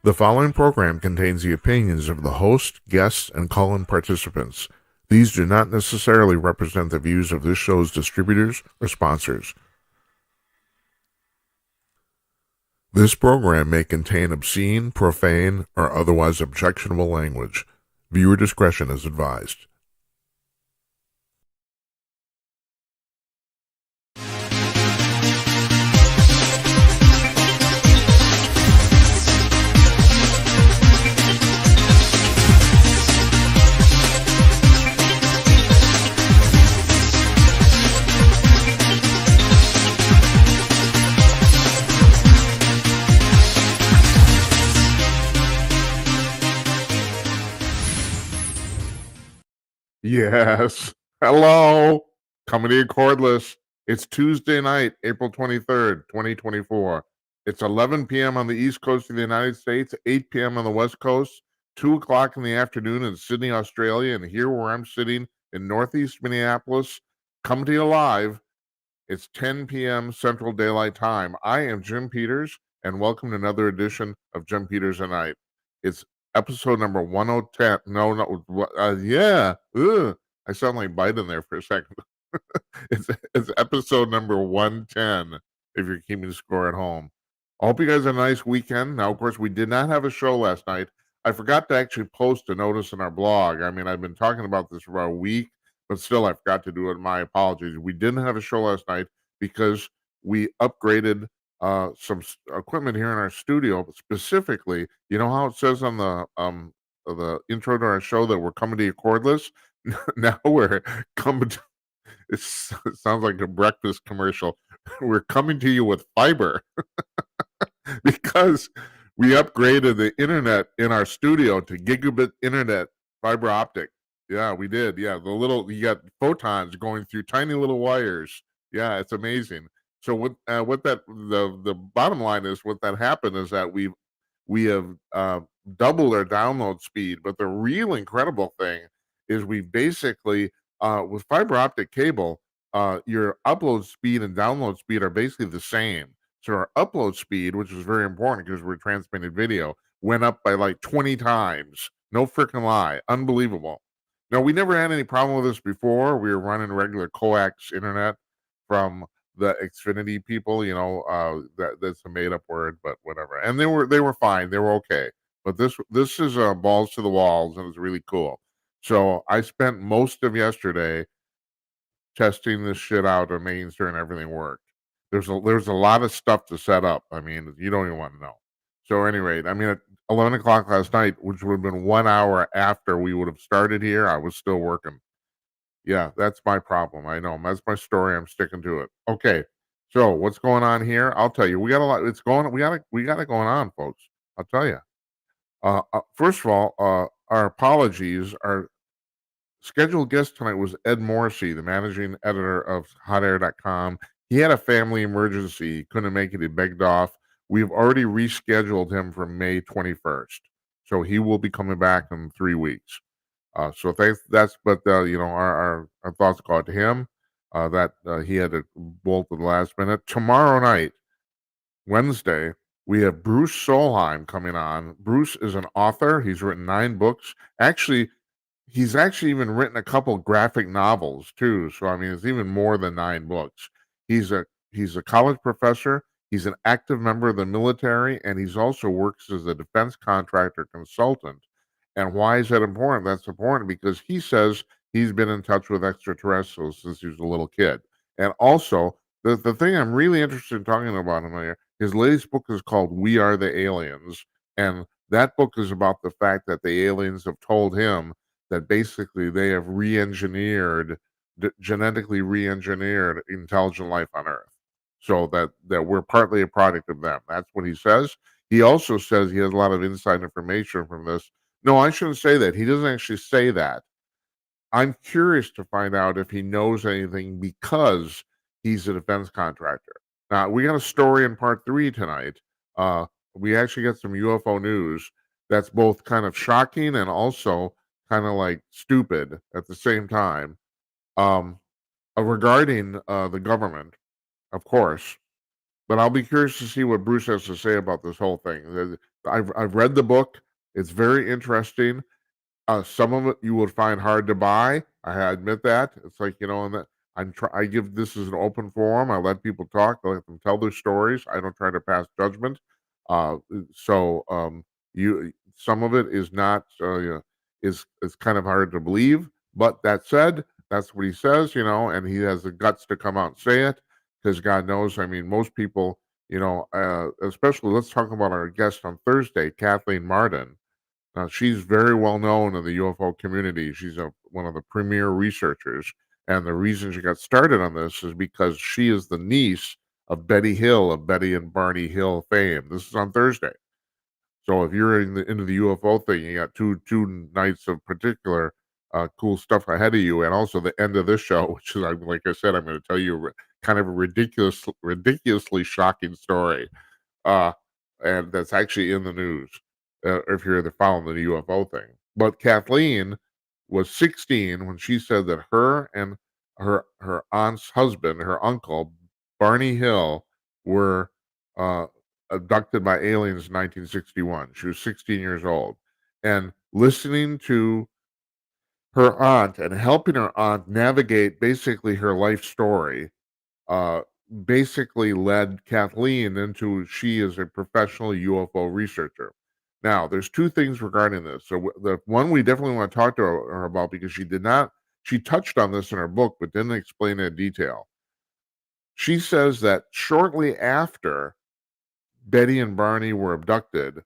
The following program contains the opinions of the host, guests, and call-in participants. These do not necessarily represent the views of this show's distributors or sponsors. This program may contain obscene, profane, or otherwise objectionable language. Viewer discretion is advised. Yes. Hello. Coming to you cordless. It's Tuesday night, April 23rd, 2024. It's 11 p.m. on the East Coast of the United States, 8 p.m. on the West Coast, 2 o'clock in the afternoon in Sydney, Australia, and here where I'm sitting in Northeast Minneapolis, coming to you live, it's 10 p.m. Central Daylight Time. I am Jim Peters, and welcome to another edition of Jim Peters at Night. It's episode number 1010. Yeah. Ugh. I sound like Biden there for a second. It's episode number 110, if you're keeping score at home. I hope you guys had a nice weekend. Now, of course, we did not have a show last night. I forgot to actually post a notice in our blog. I mean, I've been talking about this for a week, but still, I forgot to do it. My apologies. We didn't have a show last night because we upgraded some equipment here in our studio. Specifically, you know how it says on the intro to our show that we're coming to you cordless? Now we're coming to, it sounds like a breakfast commercial. We're coming to you with fiber because we upgraded the internet in our studio to gigabit internet fiber optic. Yeah, we did. Yeah, you got photons going through tiny little wires. Yeah, it's amazing. So what that the bottom line is, what that happened is that we have doubled our download speed. But the real incredible thing is we basically with fiber optic cable, your upload speed and download speed are basically the same. So our upload speed, which is very important because we're transmitting video, went up by like 20 times. No freaking lie. Unbelievable. Now, we never had any problem with this before. We were running regular coax internet from the Xfinity people, that's a made up word, but whatever. And they were fine. They were okay. But this is balls to the walls, and it's really cool. So I spent most of yesterday testing this shit out and making sure everything worked. There's a lot of stuff to set up. I mean, you don't even want to know. So, at any rate, I mean, at 11 o'clock last night, which would have been 1 hour after we would have started here, I was still working. Yeah, that's my problem. I know. That's my story. I'm sticking to it. Okay. So, what's going on here? I'll tell you. We got a lot. It's going. We got it going on, folks. I'll tell you. First of all, our apologies. Our scheduled guest tonight was Ed Morrissey, the managing editor of HotAir.com. He had a family emergency. He couldn't make it. He begged off. We've already rescheduled him for May 21st. So he will be coming back in 3 weeks. So thanks. Our thoughts go out to him. That he had to bolt at the last minute. Tomorrow night, Wednesday, we have Bruce Solheim coming on. Bruce is an author. He's written 9 books. Actually, he's actually even written a couple graphic novels too. So I mean, it's even more than 9 books. He's a college professor. He's an active member of the military, and he's also works as a defense contractor consultant. And why is that important? That's important because he says he's been in touch with extraterrestrials since he was a little kid. And also, the thing I'm really interested in talking about him here, his latest book is called We Are the Aliens. And that book is about the fact that the aliens have told him that basically they have genetically re-engineered intelligent life on Earth. So that we're partly a product of them. That's what he says. He also says he has a lot of inside information from this. No, I shouldn't say that. He doesn't actually say that. I'm curious to find out if he knows anything because he's a defense contractor. Now, we got a story in part 3 tonight. We actually got some UFO news that's both kind of shocking and also kind of like stupid at the same time, regarding the government, of course. But I'll be curious to see what Bruce has to say about this whole thing. I've read the book. It's very interesting. Some of it you would find hard to buy. I admit that. It's like, and that I give this as an open forum. I let people talk. I let them tell their stories. I don't try to pass judgment. So some of it is not is kind of hard to believe. But that said, that's what he says, and he has the guts to come out and say it because God knows. I mean, most people, especially let's talk about our guest on Thursday, Kathleen Martin. She's very well known in the UFO community. She's one of the premier researchers. And the reason she got started on this is because she is the niece of Betty Hill of Betty and Barney Hill fame. This is on Thursday. So if you're into the UFO thing, you got two nights of particular cool stuff ahead of you, and also the end of this show, which is like I said, I'm going to tell you kind of a ridiculously shocking story. Uh, and that's actually in the news, if you're following the UFO thing. But Kathleen was 16 when she said that her and her aunt's husband, her uncle, Barney Hill, were uh, abducted by aliens in 1961. She was 16 years old. And listening to her aunt and helping her aunt navigate basically her life story uh, basically led Kathleen into she is a professional UFO researcher. Now, there's two things regarding this. So the one we definitely want to talk to her about because she touched on this in her book, but didn't explain it in detail. She says that shortly after Betty and Barney were abducted,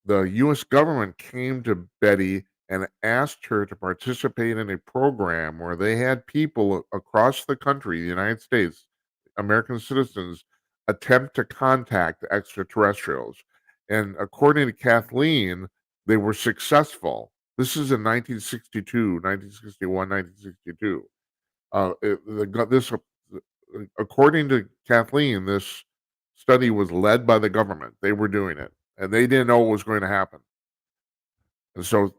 the U.S. government came to Betty and asked her to participate in a program where they had people across the country, the United States, American citizens, attempt to contact extraterrestrials. And according to Kathleen, they were successful. This is in 1962, 1961, 1962. According to Kathleen, this study was led by the government. They were doing it, and they didn't know what was going to happen. And so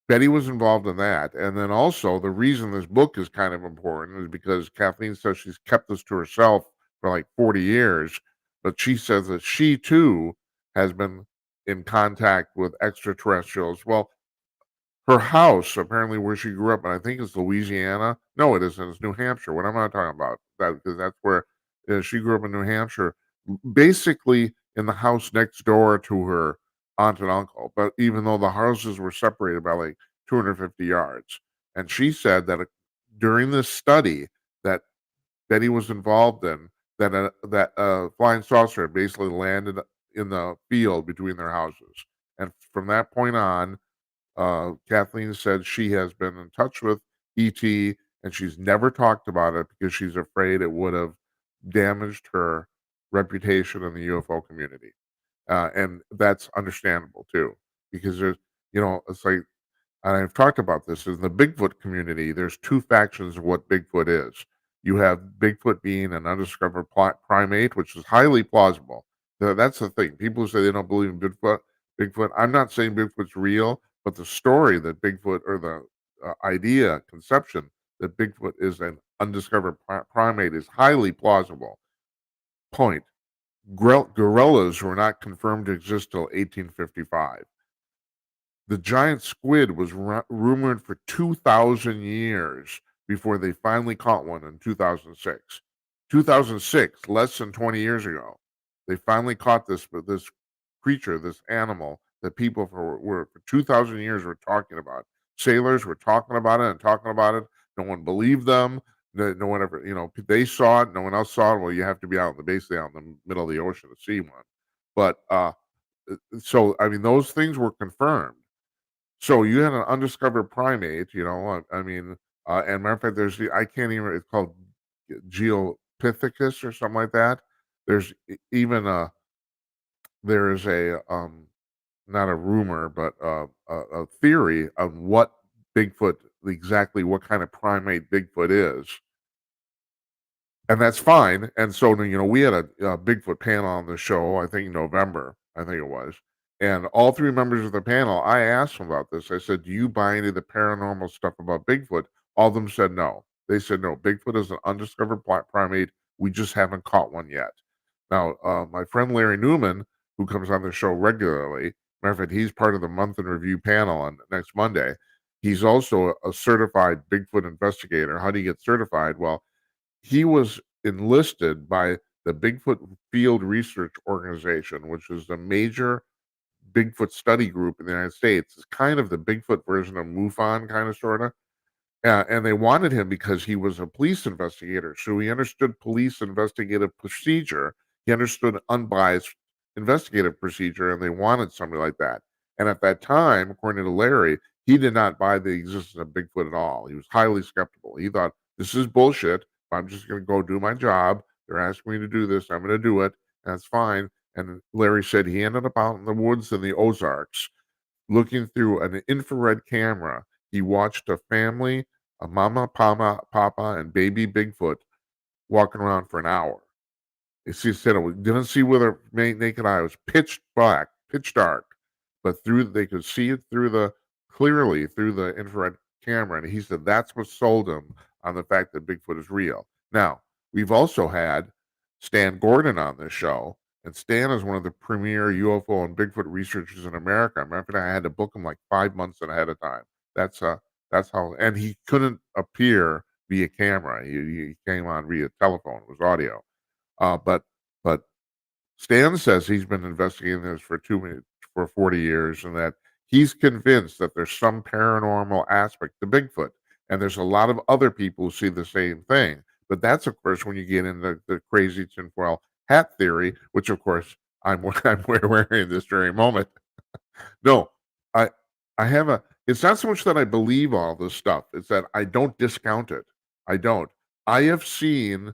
Betty was involved in that. And then also, the reason this book is kind of important is because Kathleen says she's kept this to herself for like 40 years, but she says that she too has been in contact with extraterrestrials. Well, her house, apparently where she grew up, and I think it's Louisiana. No, it isn't. It's New Hampshire. What am I talking about? That because that's where she grew up in New Hampshire. Basically, in the house next door to her aunt and uncle. But even though the houses were separated by like 250 yards, and she said that during this study that Betty was involved in, that flying saucer basically landed in the field between their houses, and from that point on Kathleen said she has been in touch with ET and she's never talked about it because she's afraid it would have damaged her reputation in the UFO community. And that's understandable too, because it's like, and I've talked about this in the Bigfoot community. There's two factions of what Bigfoot is. You have Bigfoot being an undiscovered primate, which is highly plausible. That's the thing. People who say they don't believe in Bigfoot. I'm not saying Bigfoot's real, but the story that Bigfoot or the idea, conception that Bigfoot is an undiscovered primate is highly plausible. Point. Gorillas were not confirmed to exist till 1855. The giant squid was rumored for 2,000 years before they finally caught one in 2006. 2006, less than 20 years ago, they finally caught this creature, this animal that people for 2,000 years were talking about. Sailors were talking about it and talking about it. No one believed them. No one ever, they saw it. No one else saw it. Well, you have to be basically out in the middle of the ocean to see one. But so I mean, those things were confirmed. So you had an undiscovered primate, and matter of fact, I can't even. It's called Geopithecus or something like that. There's even there is a not a rumor, but a theory of what Bigfoot exactly what kind of primate Bigfoot is. And that's fine. And so, we had a Bigfoot panel on the show, I think November, I think it was. And all three members of the panel, I asked them about this. I said, "Do you buy any of the paranormal stuff about Bigfoot?" All of them said no. They said, "No, Bigfoot is an undiscovered primate. We just haven't caught one yet." Now, my friend Larry Newman who comes on the show regularly. Matter of fact, he's part of the Month in Review panel on next Monday. He's also a certified Bigfoot investigator. How do you get certified? Well, he was enlisted by the Bigfoot Field Research Organization, which is a major Bigfoot study group in the United States. It's kind of the Bigfoot version of MUFON, kind of, sort of. And they wanted him because he was a police investigator. So he understood police investigative procedure. He understood unbiased investigative procedure, and they wanted somebody like that. And at that time, according to Larry, he did not buy the existence of Bigfoot at all. He was highly skeptical. He thought, this is bullshit. I'm just going to go do my job. They're asking me to do this. I'm going to do it. That's fine. And Larry said he ended up out in the woods in the Ozarks looking through an infrared camera. He watched a family, a mama, papa, and baby Bigfoot walking around for an hour. She said it didn't see with her naked eye. It was pitch black, pitch dark, but they could see it clearly through the infrared camera. And he said that's what sold him on the fact that Bigfoot is real. Now, we've also had Stan Gordon on this show, and Stan is one of the premier UFO and Bigfoot researchers in America. Matter of fact, I had to book him like 5 months ahead of time. That's how, and he couldn't appear via camera. He came on via telephone. It was audio. But Stan says he's been investigating this for 40 years, and that he's convinced that there's some paranormal aspect to Bigfoot. And there's a lot of other people who see the same thing. But that's, of course, when you get into the crazy tinfoil hat theory, which, of course, I'm wearing this very moment. No, I I have a. It's not so much that I believe all this stuff; it's that I don't discount it. I don't. I have seen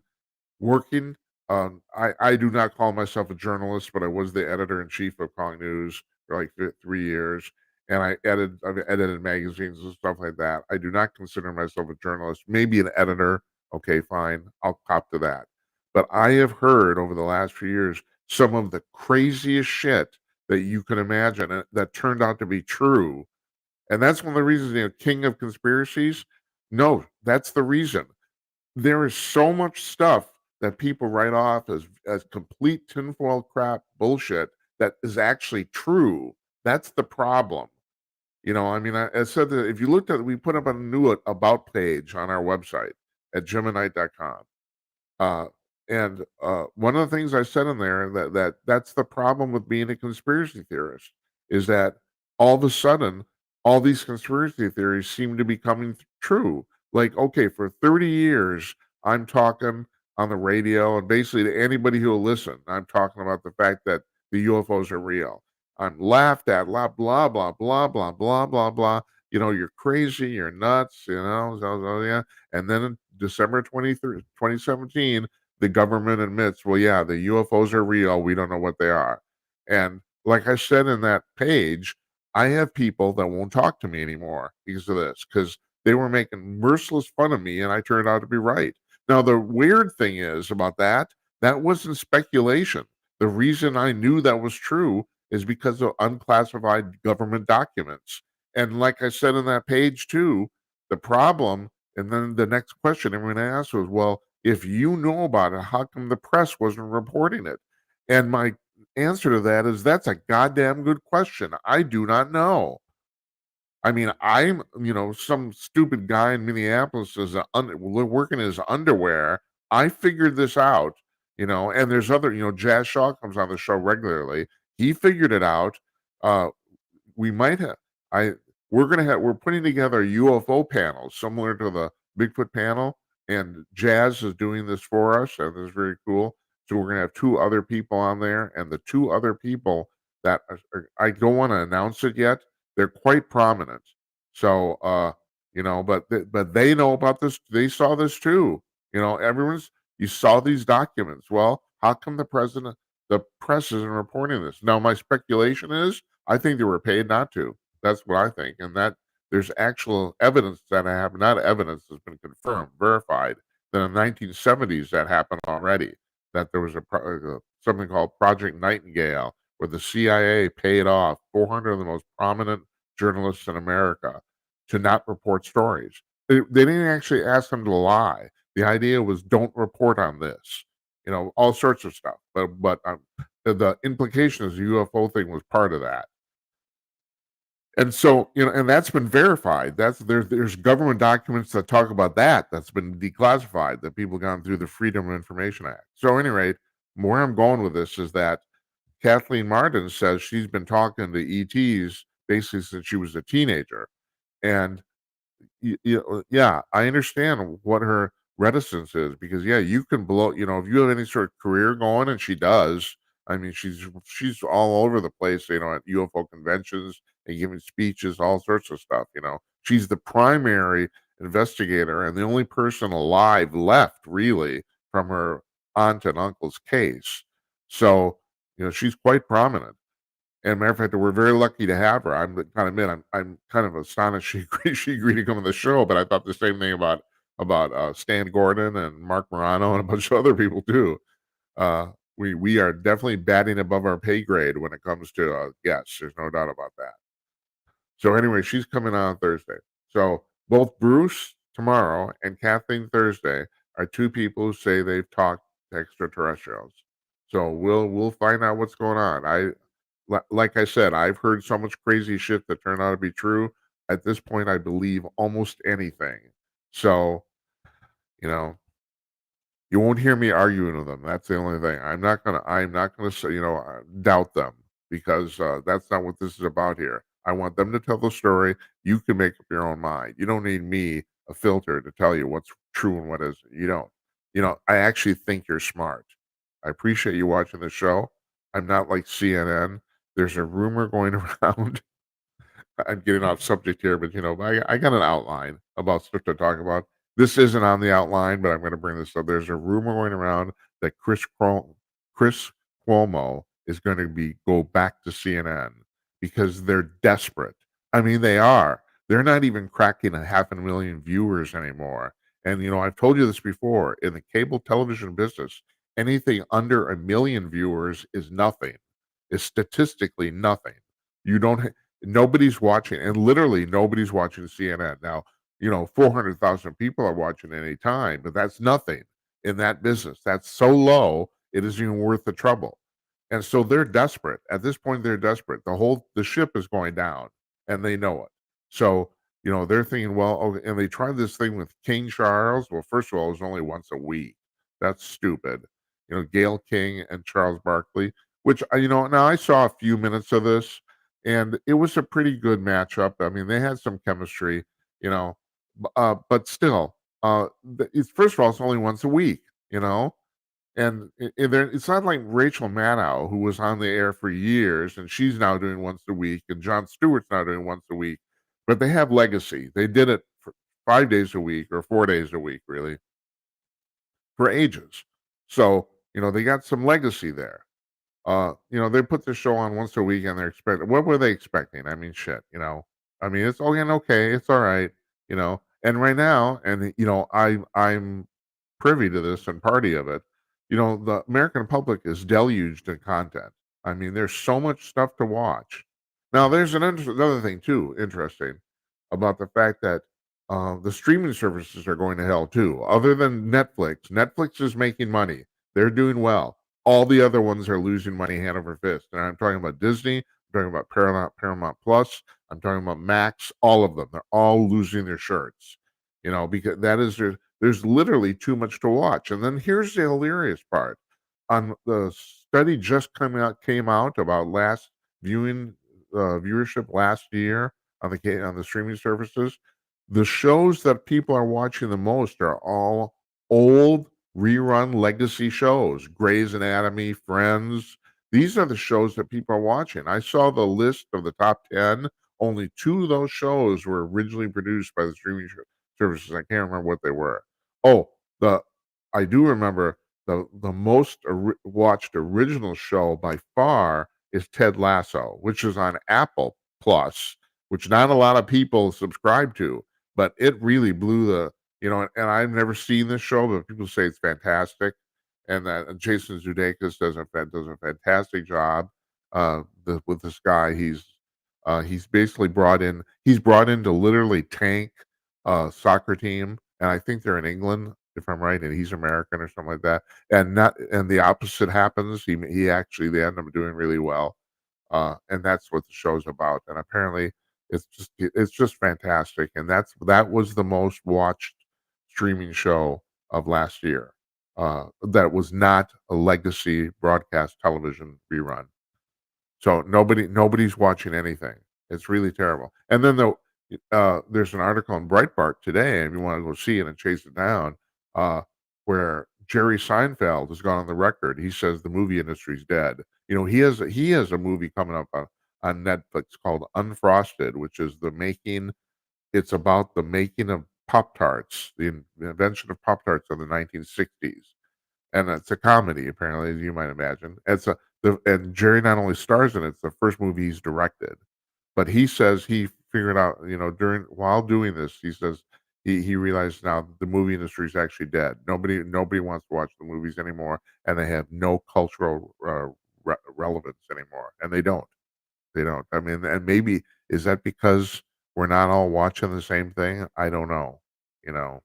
working. I do not call myself a journalist, but I was the editor in chief of Calling News for like 3 years, and I've edited magazines and stuff like that. I do not consider myself a journalist. Maybe an editor. Okay, fine. I'll cop to that. But I have heard over the last few years some of the craziest shit that you can imagine that turned out to be true. And that's one of the reasons, king of conspiracies. No, that's the reason. There is so much stuff that people write off as complete tinfoil crap bullshit that is actually true. That's the problem. I mean, I said that if you looked at, we put up a new about page on our website at gemini.com. And one of the things I said in there that's the problem with being a conspiracy theorist is that all of a sudden all these conspiracy theories seem to be coming true. Like, okay, for 30 years I'm talking on the radio, and basically to anybody who will listen, I'm talking about the fact that the UFOs are real. I'm laughed at, blah blah blah blah blah blah blah blah. You're crazy, you're nuts, yeah. And then in December 23rd, 2017, the government admits, well, yeah, the UFOs are real. We don't know what they are. And like I said in that page, I have people that won't talk to me anymore because of this, because they were making merciless fun of me, and I turned out to be right. Now, the weird thing is about that wasn't speculation. The reason I knew that was true is because of unclassified government documents. And like I said in that page too, the problem, and then the next question everyone asked was, well, if you know about it, how come the press wasn't reporting it? And my answer to that is that's a goddamn good question. I do not know. I mean, I'm, some stupid guy in Minneapolis is working in his underwear. I figured this out, and there's other, Jazz Shaw comes on the show regularly. He figured it out. Uh, we might have I we're putting together a UFO panel similar to the Bigfoot panel, and Jazz is doing this for us, and this is very cool. So we're gonna have two other people on there, and the two other people that I don't want to announce it yet. They're quite prominent. So but they know about this. They saw this too. You saw these documents. Well, how come the press isn't reporting this? Now, my speculation is I think they were paid not to. That's what I think, and that there's actual evidence that I have, not evidence that's been confirmed, verified, that in the 1970s that happened already. That there was something called Project Nightingale, where the CIA paid off 400 of the most prominent journalists in America to not report stories. They didn't actually ask them to lie. The idea was don't report on this. all sorts of stuff. But the implication is the UFO thing was part of that. And so, and that's been verified. There's government documents that talk about that. That's been declassified. That people gone through the Freedom of Information Act. So, at any rate, where I'm going with this is that Kathleen Martin says she's been talking to ETs basically since she was a teenager, and yeah, I understand what her reticence is because yeah, you can blow. If you have any sort of career going, and she does. I mean, she's all over the place. At UFO conventions and giving speeches, all sorts of stuff. She's the primary investigator and the only person alive left, really, from her aunt and uncle's case. So she's quite prominent. And matter of fact, we're very lucky to have her. I'm kind of admit I'm kind of astonished she agreed to come on the show, but I thought the same thing about Stan Gordon and Mark Morano and a bunch of other people too. Uh, we are definitely batting above our pay grade when it comes to guests. There's no doubt about that. So anyway, she's coming on Thursday. So both Bruce tomorrow and Kathleen Thursday are two people who say they've talked to extraterrestrials. So we'll find out what's going on. Like I said, I've heard so much crazy shit that turned out to be true. At this point, I believe almost anything. So, you know, you won't hear me arguing with them. That's the only thing. I'm not gonna say, doubt them because that's not what this is about here. I want them to tell the story. You can make up your own mind. You don't need me, a filter, to tell you what's true and what isn't. You don't. I actually think you're smart. I appreciate you watching the show. I'm not like CNN. There's a rumor going around. I'm getting off subject here, but I got an outline about stuff to talk about. This isn't on the outline, but I'm going to bring this up. There's a rumor going around that Chris Cuomo is going to go back to CNN because they're desperate. I mean, they are. They're not even cracking 500,000 viewers anymore. And I've told you this before. In the cable television business, anything under 1 million viewers is nothing. Is statistically nothing. You don't. Nobody's watching, and literally nobody's watching CNN. Now, 400,000 people are watching at any time, but that's nothing in that business. That's so low, it isn't even worth the trouble. And so they're desperate. At this point, they're desperate. The ship is going down, and they know it. So, they're thinking, well, okay, and they tried this thing with King Charles. Well, first of all, it was only once a week. That's stupid. Gail King and Charles Barkley, which, now I saw a few minutes of this and it was a pretty good matchup. I mean, they had some chemistry, you know, but still, it's first of all, it's only once a week, you know, and it's not like Rachel Maddow, who was on the air for years, and she's now doing once a week, and Jon Stewart's now doing once a week, but they have legacy. They did it for 5 days a week or 4 days a week, really, for ages. So they got some legacy there. They put the show on once a week and they're expecting what were they expecting? I mean, shit, I mean, it's okay, it's all right, And right now, and I'm privy to this and party of it, the American public is deluged in content. I mean, there's so much stuff to watch. Now, there's another thing too, interesting about the fact that the streaming services are going to hell too. Other than Netflix, Netflix is making money. They're doing well. All the other ones are losing money hand over fist. And I'm talking about Disney, I'm talking about Paramount Plus, I'm talking about Max, all of them. They're all losing their shirts. Because there's literally too much to watch. And then here's the hilarious part. On the study just came out about last viewing viewership last year on the streaming services. The shows that people are watching the most are all old rerun legacy shows. Grey's Anatomy, Friends. These are the shows that people are watching. I saw the list of the top 10. Only 2 of those shows were originally produced by the streaming services. I can't remember what they were. Oh, I do remember the most watched original show by far is Ted Lasso, which is on Apple Plus, which not a lot of people subscribe to, but it really blew and I've never seen this show, but people say it's fantastic, and that Jason Sudeikis does a fantastic job with this guy. He's basically brought in to literally tank soccer team, and I think they're in England. if I'm right, and he's American or something like that. And the opposite happens. He actually they end up doing really well. And that's what the show's about. And apparently, it's just that was the most watched streaming show of last year. That was not a legacy broadcast television rerun. So nobody's watching anything. It's really terrible. And then there's an article in Breitbart today, and if you want to go see it and chase it down, uh, where Jerry Seinfeld has gone on the record. He says the movie industry's dead. He has a movie coming up on Netflix called Unfrosted, which is it's about the making of Pop Tarts, the invention of Pop Tarts in the 1960s, and it's a comedy, apparently, as you might imagine. And Jerry not only stars in it, it's the first movie he's directed. But he says he figured out, during while doing this, he says he realized now the movie industry is actually dead. Nobody wants to watch the movies anymore, and they have no cultural relevance anymore, and they don't. They don't. I mean, and maybe is that because we're not all watching the same thing? I don't know. You know,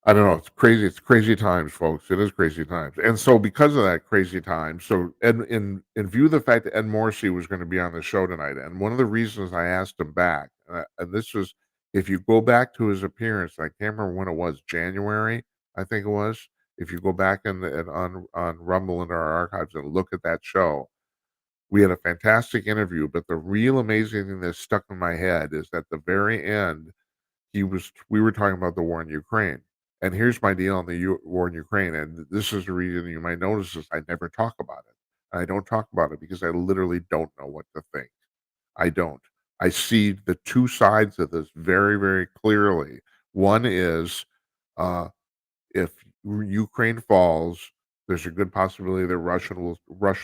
I don't know. It's crazy. It's crazy times, folks. It is crazy times. And so because of that crazy time, so in view of the fact that Ed Morrissey was going to be on the show tonight, and one of the reasons I asked him back, and this was if you go back to his appearance, I can't remember when it was, January, I think it was. If you go back and on Rumble in our archives and look at that show, we had a fantastic interview. But the real amazing thing that stuck in my head is at the very end, we were talking about the war in Ukraine. And here's my deal on the war in Ukraine. And this is the reason you might notice this. I never talk about it. I don't talk about it because I literally don't know what to think. I don't. I see the two sides of this very, very clearly. One is uh, if Ukraine falls, there's a good possibility that Russia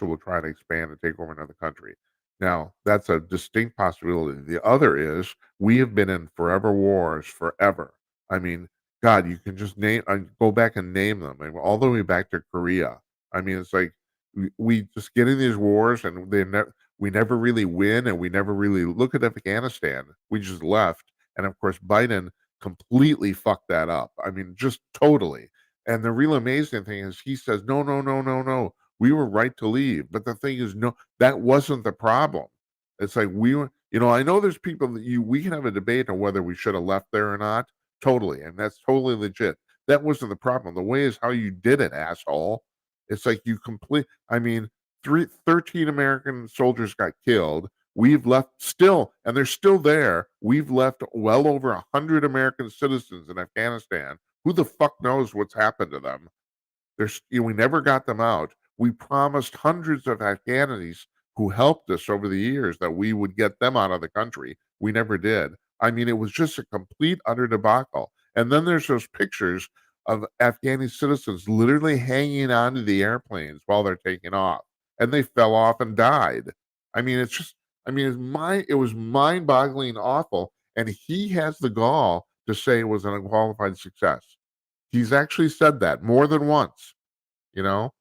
will try to expand and take over another country. Now, that's a distinct possibility. The other is we have been in forever wars forever. I mean, God, you can just go back and name them, and all the way back to Korea. I mean, it's like we just get in these wars, and we never really win, and we never really look at Afghanistan. We just left, and of course, Biden completely fucked that up. I mean, just totally. And the real amazing thing is he says, no, no, no, no, no. We were right to leave. But the thing is, no, that wasn't the problem. It's like I know there's people we can have a debate on whether we should have left there or not. Totally. And that's totally legit. That wasn't the problem. The way is how you did it, asshole. It's like I mean, 13 American soldiers got killed. We've left still, and they're still there. We've left well over 100 American citizens in Afghanistan. Who the fuck knows what's happened to them? We never got them out. We promised hundreds of Afghanis who helped us over the years that we would get them out of the country. We never did. I mean, it was just a complete, utter debacle. And then there's those pictures of Afghani citizens literally hanging onto the airplanes while they're taking off, and they fell off and died. I mean, it was mind-boggling, awful. And he has the gall to say it was an unqualified success. He's actually said that more than once, you know?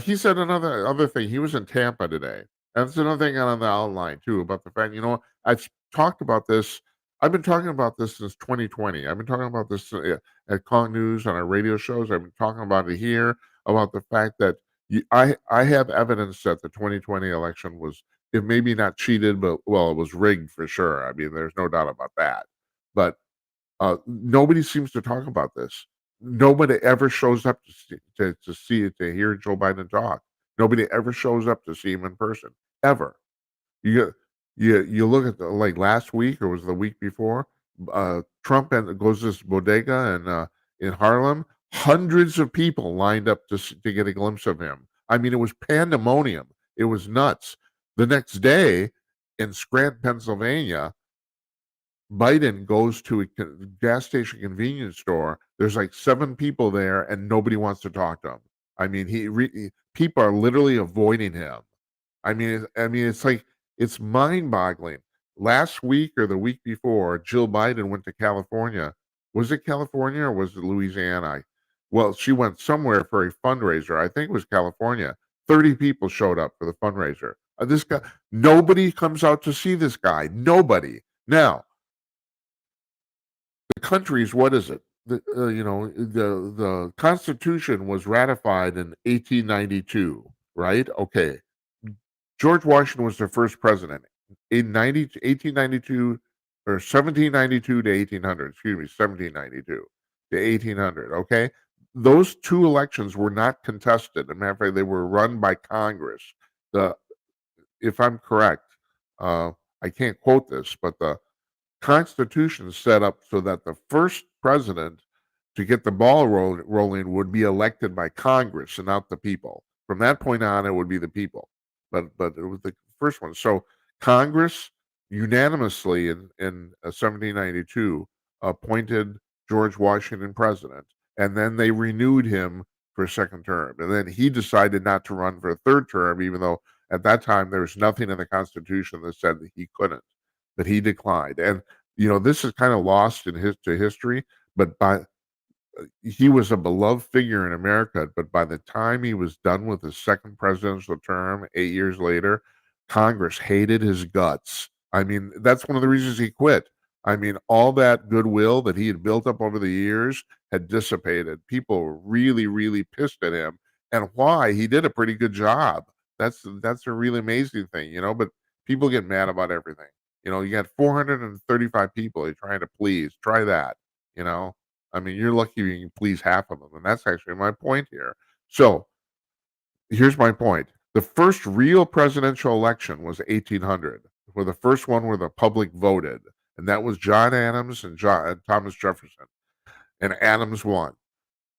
He said another other thing. He was in Tampa today. And that's another thing on the outline too about the fact, I've talked about this. I've been talking about this since 2020. I've been talking about this at Kong News on our radio shows. I've been talking about it here about the fact that I have evidence that the 2020 election was, it maybe not cheated, but well, it was rigged for sure. I mean, there's no doubt about that. But nobody seems to talk about this. Nobody ever shows up to hear Joe Biden talk. Nobody ever shows up to see him in person, ever. You you look at like last week or was it the week before, Trump goes to this bodega in Harlem. Hundreds of people lined up to get a glimpse of him. I mean, it was pandemonium. It was nuts. The next day in Scranton, Pennsylvania, Biden goes to a gas station convenience store. There's like 7 people there, and nobody wants to talk to him. I mean, people are literally avoiding him. It's like it's mind-boggling. Last week or the week before, Jill Biden went to California. Was it California or was it Louisiana? Well, she went somewhere for a fundraiser. I think it was California. 30 people showed up for the fundraiser. This guy, nobody comes out to see this guy. Nobody. Now, the country's, what is it? the Constitution was ratified in 1892, right? Okay. George Washington was the first president in 1892 or 1792 to 1800. Excuse me, 1792 to 1800. Okay, those two elections were not contested. As a matter of fact, they were run by Congress. The If I'm correct, uh, I can't quote this, but the Constitution set up so that the first president to get the ball rolling would be elected by Congress and not the people. From that point on, it would be the people. But it was the first one. So Congress unanimously in 1792 appointed George Washington president, and then they renewed him for a second term. And then he decided not to run for a third term, even though at that time there was nothing in the Constitution that said that he couldn't. But he declined. And this is kind of lost in history, but he was a beloved figure in America. But by the time he was done with his second presidential term, 8 years later, Congress hated his guts. I mean, that's one of the reasons he quit. I mean, all that goodwill that he had built up over the years had dissipated. People were really, really pissed at him, and why? He did a pretty good job. That's a really amazing thing. But people get mad about everything. You got 435 people you're trying to please. Try that. You know, I mean, you're lucky you can please half of them, and that's actually my point here. So here's my point. The first real presidential election was 1800, where the first one where the public voted, and that was John Adams and Thomas Jefferson, and Adams won.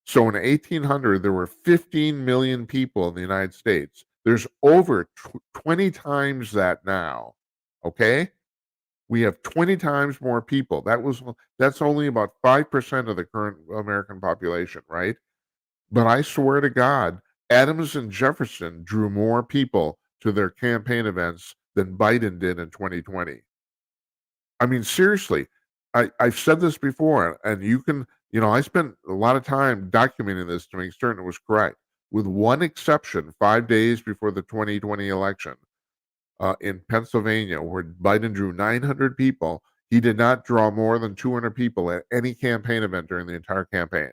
So in 1800, there were 15 million people in the United States. There's over 20 times that now. Okay? We have 20 times more people. That's only about 5% of the current American population, right? But I swear to God, Adams and Jefferson drew more people to their campaign events than Biden did in 2020. I mean, seriously, I've said this before, and I spent a lot of time documenting this to make certain it was correct. With one exception, 5 days before the 2020 election, in Pennsylvania, where Biden drew 900 people, he did not draw more than 200 people at any campaign event during the entire campaign.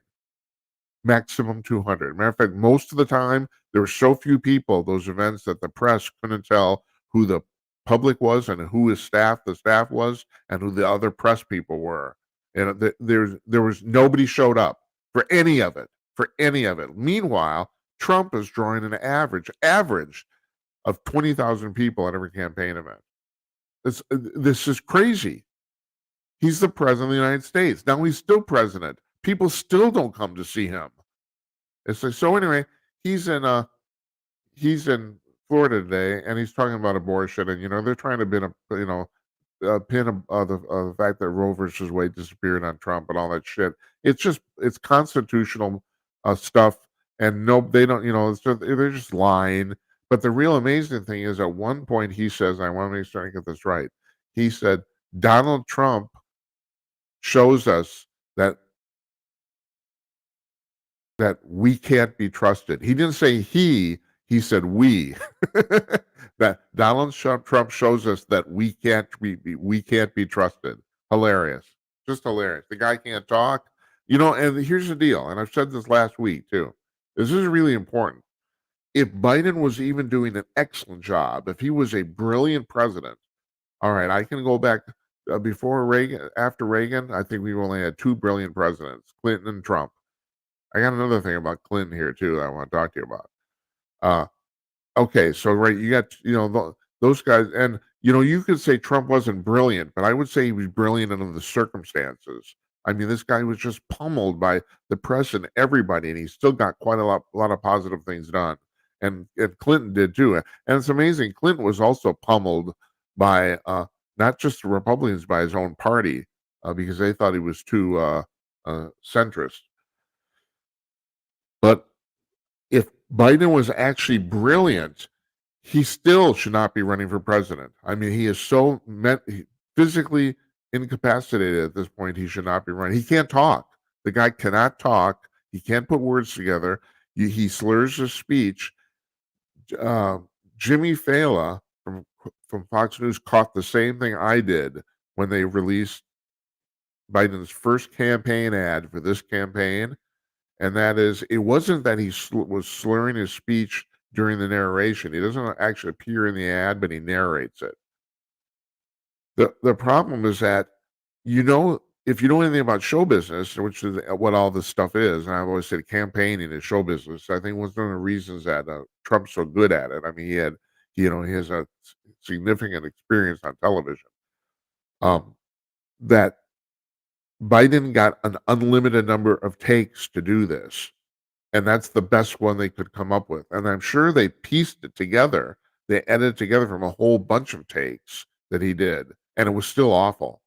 Maximum 200. Matter of fact, most of the time, there were so few people at those events that the press couldn't tell who the public was and who the staff was, and who the other press people were. And there was nobody showed up for any of it. For any of it. Meanwhile, Trump is drawing an average of 20,000 people at every campaign event. This is crazy. He's the president of the United States. Now he's still president. People still don't come to see him. It's like, so anyway, he's in Florida today, and he's talking about abortion, and they're trying to pin the fact that Roe versus Wade disappeared on Trump and all that shit. It's constitutional stuff, and no, they don't. They're just lying. But the real amazing thing is, at one point he says, I want to make sure I get this right. He said Donald Trump shows us that we can't be trusted. He didn't say he said we. That Donald Trump shows us that we can't be trusted. Hilarious. Just hilarious. The guy can't talk. And here's the deal, and I've said this last week too. This is really important. If Biden was even doing an excellent job, if he was a brilliant president, all right, I can go back before Reagan, after Reagan, I think we've only had two brilliant presidents, Clinton and Trump. I got another thing about Clinton here too that I want to talk to you about. Uh, okay, so right, you got those guys, and you could say Trump wasn't brilliant, but I would say he was brilliant under the circumstances. I mean, this guy was just pummeled by the press and everybody, and he still got quite a lot of positive things done, and Clinton did too. And it's amazing. Clinton was also pummeled by not just the Republicans, by his own party, because they thought he was too centrist. But if Biden was actually brilliant, he still should not be running for president. I mean, he is so physically incapacitated at this point. He should not be running. He can't talk. The guy cannot talk. He can't put words together. He slurs his speech. Jimmy Fallon from Fox News caught the same thing I did when they released Biden's first campaign ad for this campaign, and that is it wasn't that he was slurring his speech during the narration. He doesn't actually appear in the ad, but he narrates it. The problem is that, if you know anything about show business, which is what all this stuff is, and I've always said campaigning is show business. I think was one of the reasons that Trump's so good at it. I mean, he has a significant experience on television. Um, that Biden got an unlimited number of takes to do this, and that's the best one they could come up with. And I'm sure they pieced it together. They edited together from a whole bunch of takes that he did, and it was still awful.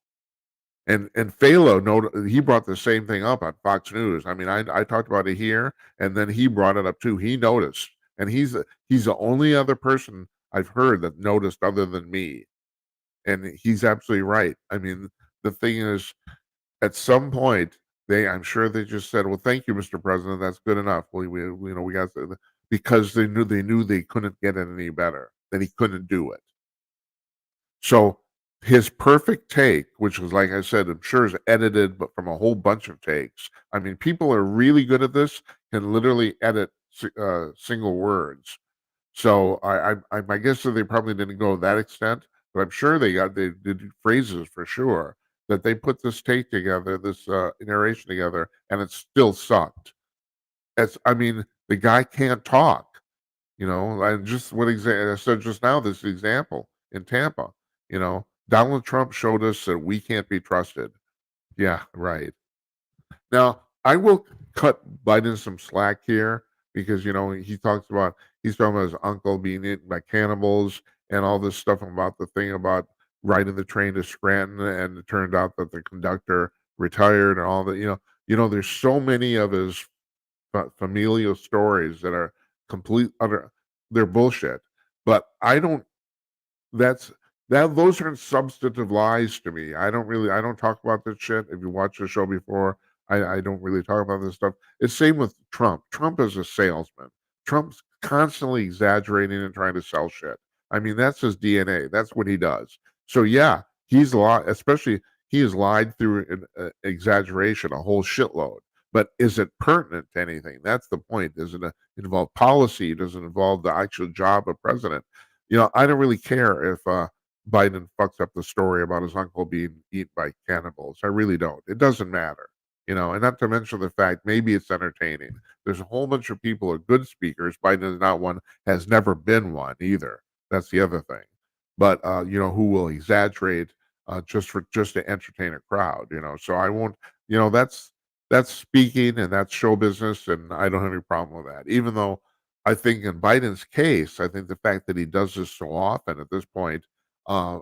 And Phalo he brought the same thing up on Fox News. I mean, I talked about it here, and then he brought it up too. He noticed, and he's the only other person I've heard that noticed other than me. And he's absolutely right. I mean, the thing is, at some point, I'm sure they just said, "Well, thank you, Mr. President. That's good enough." We got because they knew they couldn't get it any better. That he couldn't do it. So his perfect take, which was like I said, I'm sure is edited, but from a whole bunch of takes. I mean, people are really good at this, can literally edit single words. So my guess is they probably didn't go to that extent, but I'm sure they did phrases for sure that they put this take together, this narration together, and it still sucked. I mean, the guy can't talk. And just I said just now, this example in Tampa, Donald Trump showed us that we can't be trusted. Yeah, right. Now, I will cut Biden some slack here because, he's talking about his uncle being eaten by cannibals and all this stuff about the thing about riding the train to Scranton, and it turned out that the conductor retired and all that. There's so many of his familial stories that are they're bullshit. But I don't that's those aren't substantive lies to me. I don't talk about this shit. If you watch the show before, I don't really talk about this stuff. It's same with Trump. Trump is a salesman. Trump's constantly exaggerating and trying to sell shit. I mean, that's his DNA. That's what he does. So yeah, he's lied, especially he has lied through an exaggeration a whole shitload. But is it pertinent to anything? That's the point. Does it involve policy? Does it involve the actual job of president? I don't really care if Biden fucks up the story about his uncle being eaten by cannibals. I really don't. It doesn't matter. And not to mention the fact maybe it's entertaining. There's a whole bunch of people who are good speakers. Biden is not one, has never been one either. That's the other thing. But who will exaggerate just to entertain a crowd. So I won't. That's speaking and that's show business, and I don't have any problem with that. Even though I think in Biden's case, I think the fact that he does this so often at this point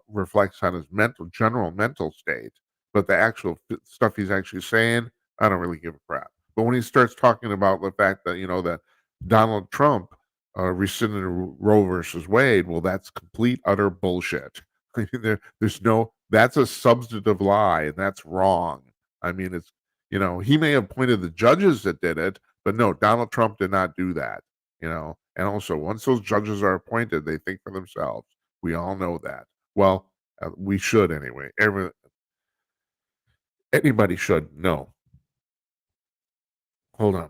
reflects on his general mental state. But the actual stuff he's actually saying, I don't really give a crap. But when he starts talking about the fact that that Donald Trump rescinded Roe versus Wade, well, that's complete utter bullshit. I mean, that's a substantive lie, and that's wrong. I mean, he may have pointed the judges that did it, but no, Donald Trump did not do that. And also once those judges are appointed, they think for themselves. We all know that. Well, we should anyway. Anybody should know. Hold on.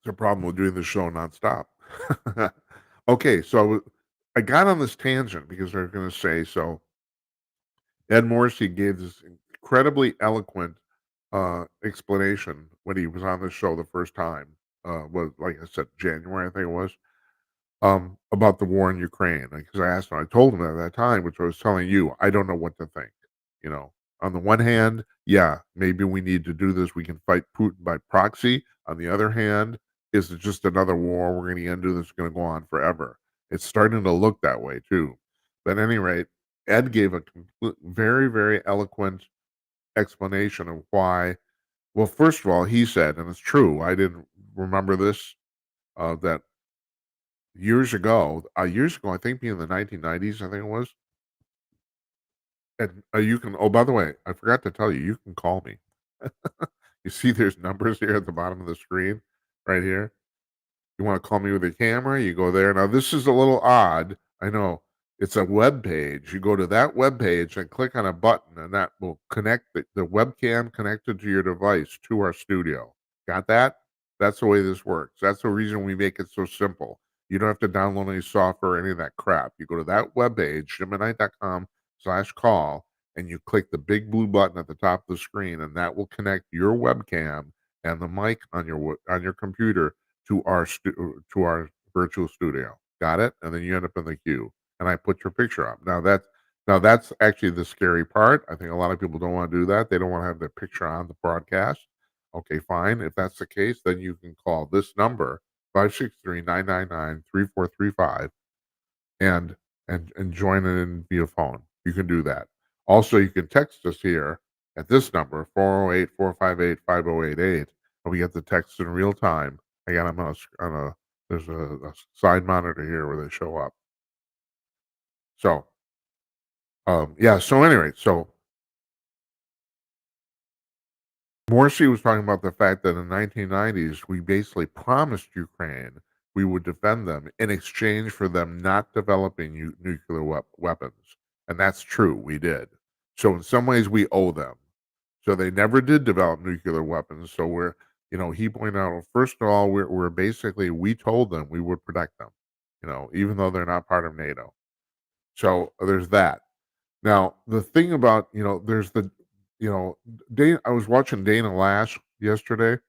There's a problem with doing the show nonstop. Okay, so I got on this tangent because they're going to say so. Ed Morrissey gave this incredibly eloquent explanation when he was on the show the first time. Was like I said, January, I think it was. About the war in Ukraine, because I asked him, I told him at that time, which I was telling you, I don't know what to think. You know, on the one hand, yeah, maybe we need to do this. We can fight Putin by proxy. On the other hand, is it just another war? We're going to undo this. It's going to go on forever. It's starting to look that way too. But at any rate, Ed gave a very, very eloquent explanation of why. Well, first of all, he said, and it's true. I didn't remember this. That years ago, I think being in the 1990s, I think it was. And you can, oh, by the way, I forgot to tell you, you can call me. You see, there's numbers here at the bottom of the screen right here. You wanna call me with a camera, you go there. Now this is a little odd, I know. It's a web page. You go to that web page and click on a button, and that will connect the webcam connected to your device to our studio. Got that? That's the way this works. That's the reason we make it so simple. You don't have to download any software or any of that crap. You go to that web page, gemini.com/call, and you click the big blue button at the top of the screen, and that will connect your webcam and the mic on on your computer to our virtual studio. Got it? And then you end up in the queue, and I put your picture up. Now that's actually the scary part. I think a lot of people don't want to do that. They don't want to have their picture on the broadcast. Okay, fine. If that's the case, then you can call this number 563-999-3435 and and join in via phone. You can do that. Also, you can text us here at this number 408-458-5088, and we get the text in real time. Again, I'm on a there's a side monitor here where they show up. So, yeah. So anyway, so Morsi was talking about the fact that in the 1990s, we basically promised Ukraine we would defend them in exchange for them not developing nuclear weapons. And that's true, we did. So in some ways, we owe them. So they never did develop nuclear weapons. So he pointed out, well, first of all, we're basically, we told them we would protect them, even though they're not part of NATO. So there's that. Now, the thing about, there's Dana, I was watching Dana Lash yesterday,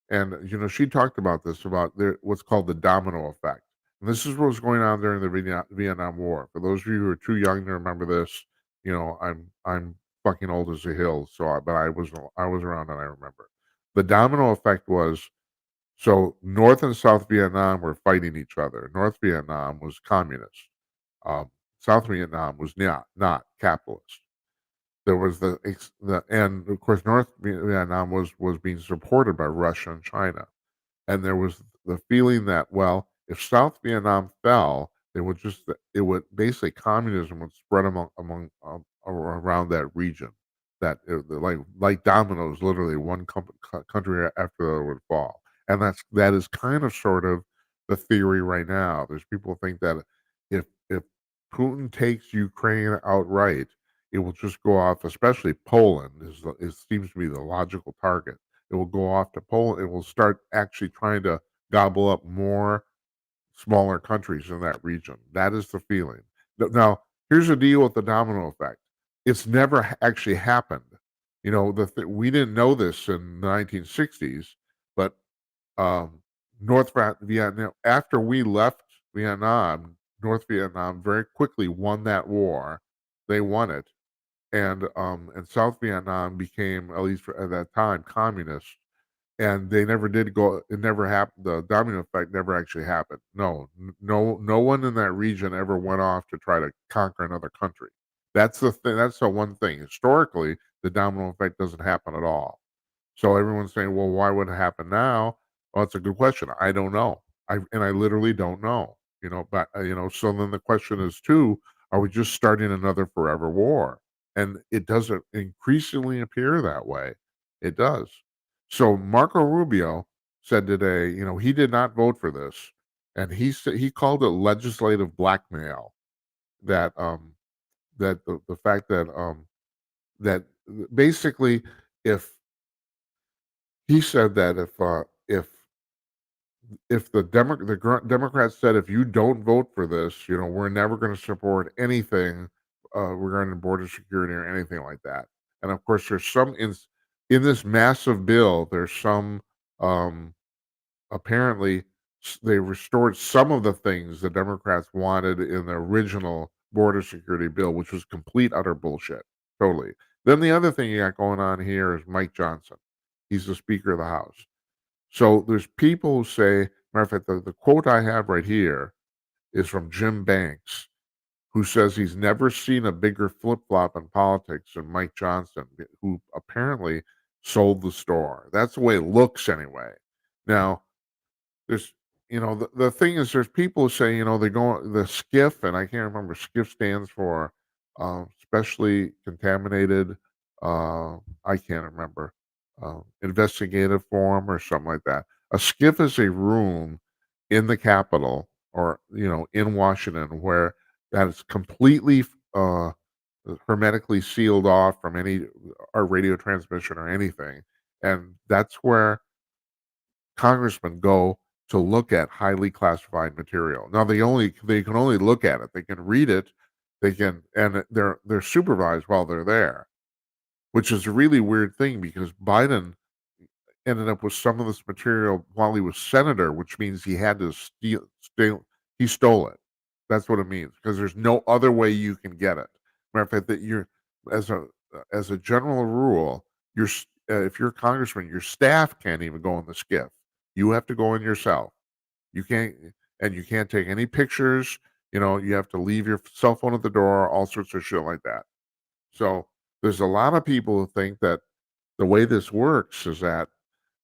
and she talked about this about what's called the domino effect. And this is what was going on during the Vietnam War. For those of you who are too young to remember this, I'm fucking old as a hill, but I was around and I remember. The domino effect was, so North and South Vietnam were fighting each other. North Vietnam was communist. Um, South Vietnam was not capitalist. There was and of course North Vietnam was being supported by Russia and China, and there was the feeling that, well, if South Vietnam fell, it would basically, communism would spread around that region, that like dominoes, literally one country after the other would fall, and that is kind of sort of the theory right now. There's people think that if Putin takes Ukraine outright, it will just go off, especially Poland it seems to be the logical target. It will go off to Poland. It will start actually trying to gobble up more smaller countries in that region. That is the feeling. Now, here's the deal with the domino effect. It's never actually happened. We didn't know this in the 1960s, but Vietnam, after we left Vietnam, North Vietnam very quickly won that war. They won it, and South Vietnam became, at least at that time, communist, and they never did go. It never happened. The domino effect never actually happened. No one in that region ever went off to try to conquer another country. That's the thing. That's the one thing. Historically, the domino effect doesn't happen at all. So everyone's saying, well, why would it happen now? Well, it's a good question. I don't know. I literally don't know. But so then the question is too: are we just starting another forever war? And it doesn't increasingly appear that way. It does. So Marco Rubio said today, he did not vote for this, and he called it legislative blackmail. That the fact that basically, if he said that if Democrats said, if you don't vote for this, we're never going to support anything regarding border security or anything like that. And of course, there's in this massive bill. There's some, apparently, they restored some of the things the Democrats wanted in the original border security bill, which was complete utter bullshit, totally. Then the other thing you got going on here is Mike Johnson. He's the Speaker of the House. So there's people who say, matter of fact, the quote I have right here is from Jim Banks, who says he's never seen a bigger flip flop in politics than Mike Johnson, who apparently sold the store. That's the way it looks, anyway. Now, there's, the thing is, there's people who say, they go the SCIF, and I can't remember. SCIF stands for specially contaminated. I can't remember. Investigative form or something like that. A SCIF is a room in the Capitol or, in Washington where that is completely, hermetically sealed off from any radio transmission or anything, and that's where congressmen go to look at highly classified material. Now they can only look at it. They can read it. They can and they're supervised while they're there, which is a really weird thing because Biden ended up with some of this material while he was senator, which means he had to steal he stole it. That's what it means because there's no other way you can get it. Matter of fact, that you're as a as a general rule, if you're a congressman, your staff can't even go in the skiff. You have to go in yourself. You can't and you can't take any pictures. You have to leave your cell phone at the door. All sorts of shit like that. So there's a lot of people who think that the way this works is that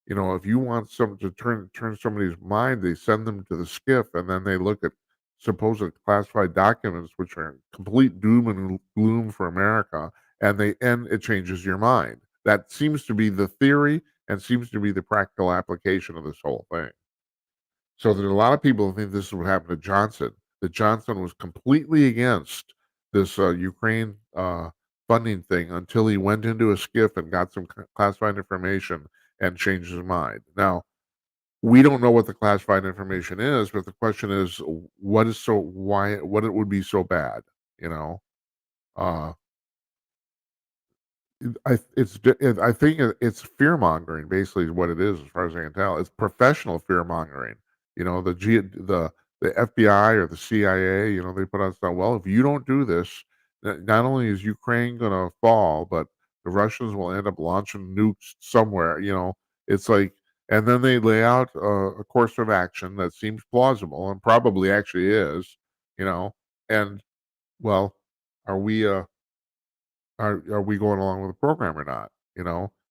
if you want some to turn somebody's mind, they send them to the skiff, and then they look at supposed classified documents, which are complete doom and gloom for America, and it changes your mind. That seems to be the theory, and seems to be the practical application of this whole thing. So there's a lot of people who think this is what happened to Johnson. That Johnson was completely against this Ukraine funding thing until he went into a skiff and got some classified information and changed his mind. Now, we don't know what the classified information is, but the question is, what it would be so bad, you know? Uh, I think it's fear mongering. Basically, is what it is, as far as I can tell. It's professional fear mongering. The FBI or the CIA. They put out stuff. Well, if you don't do this, not only is Ukraine going to fall, but the Russians will end up launching nukes somewhere. It's like, and then they lay out a course of action that seems plausible and probably actually is. You know, and well, are we? Are we going along with the program or not?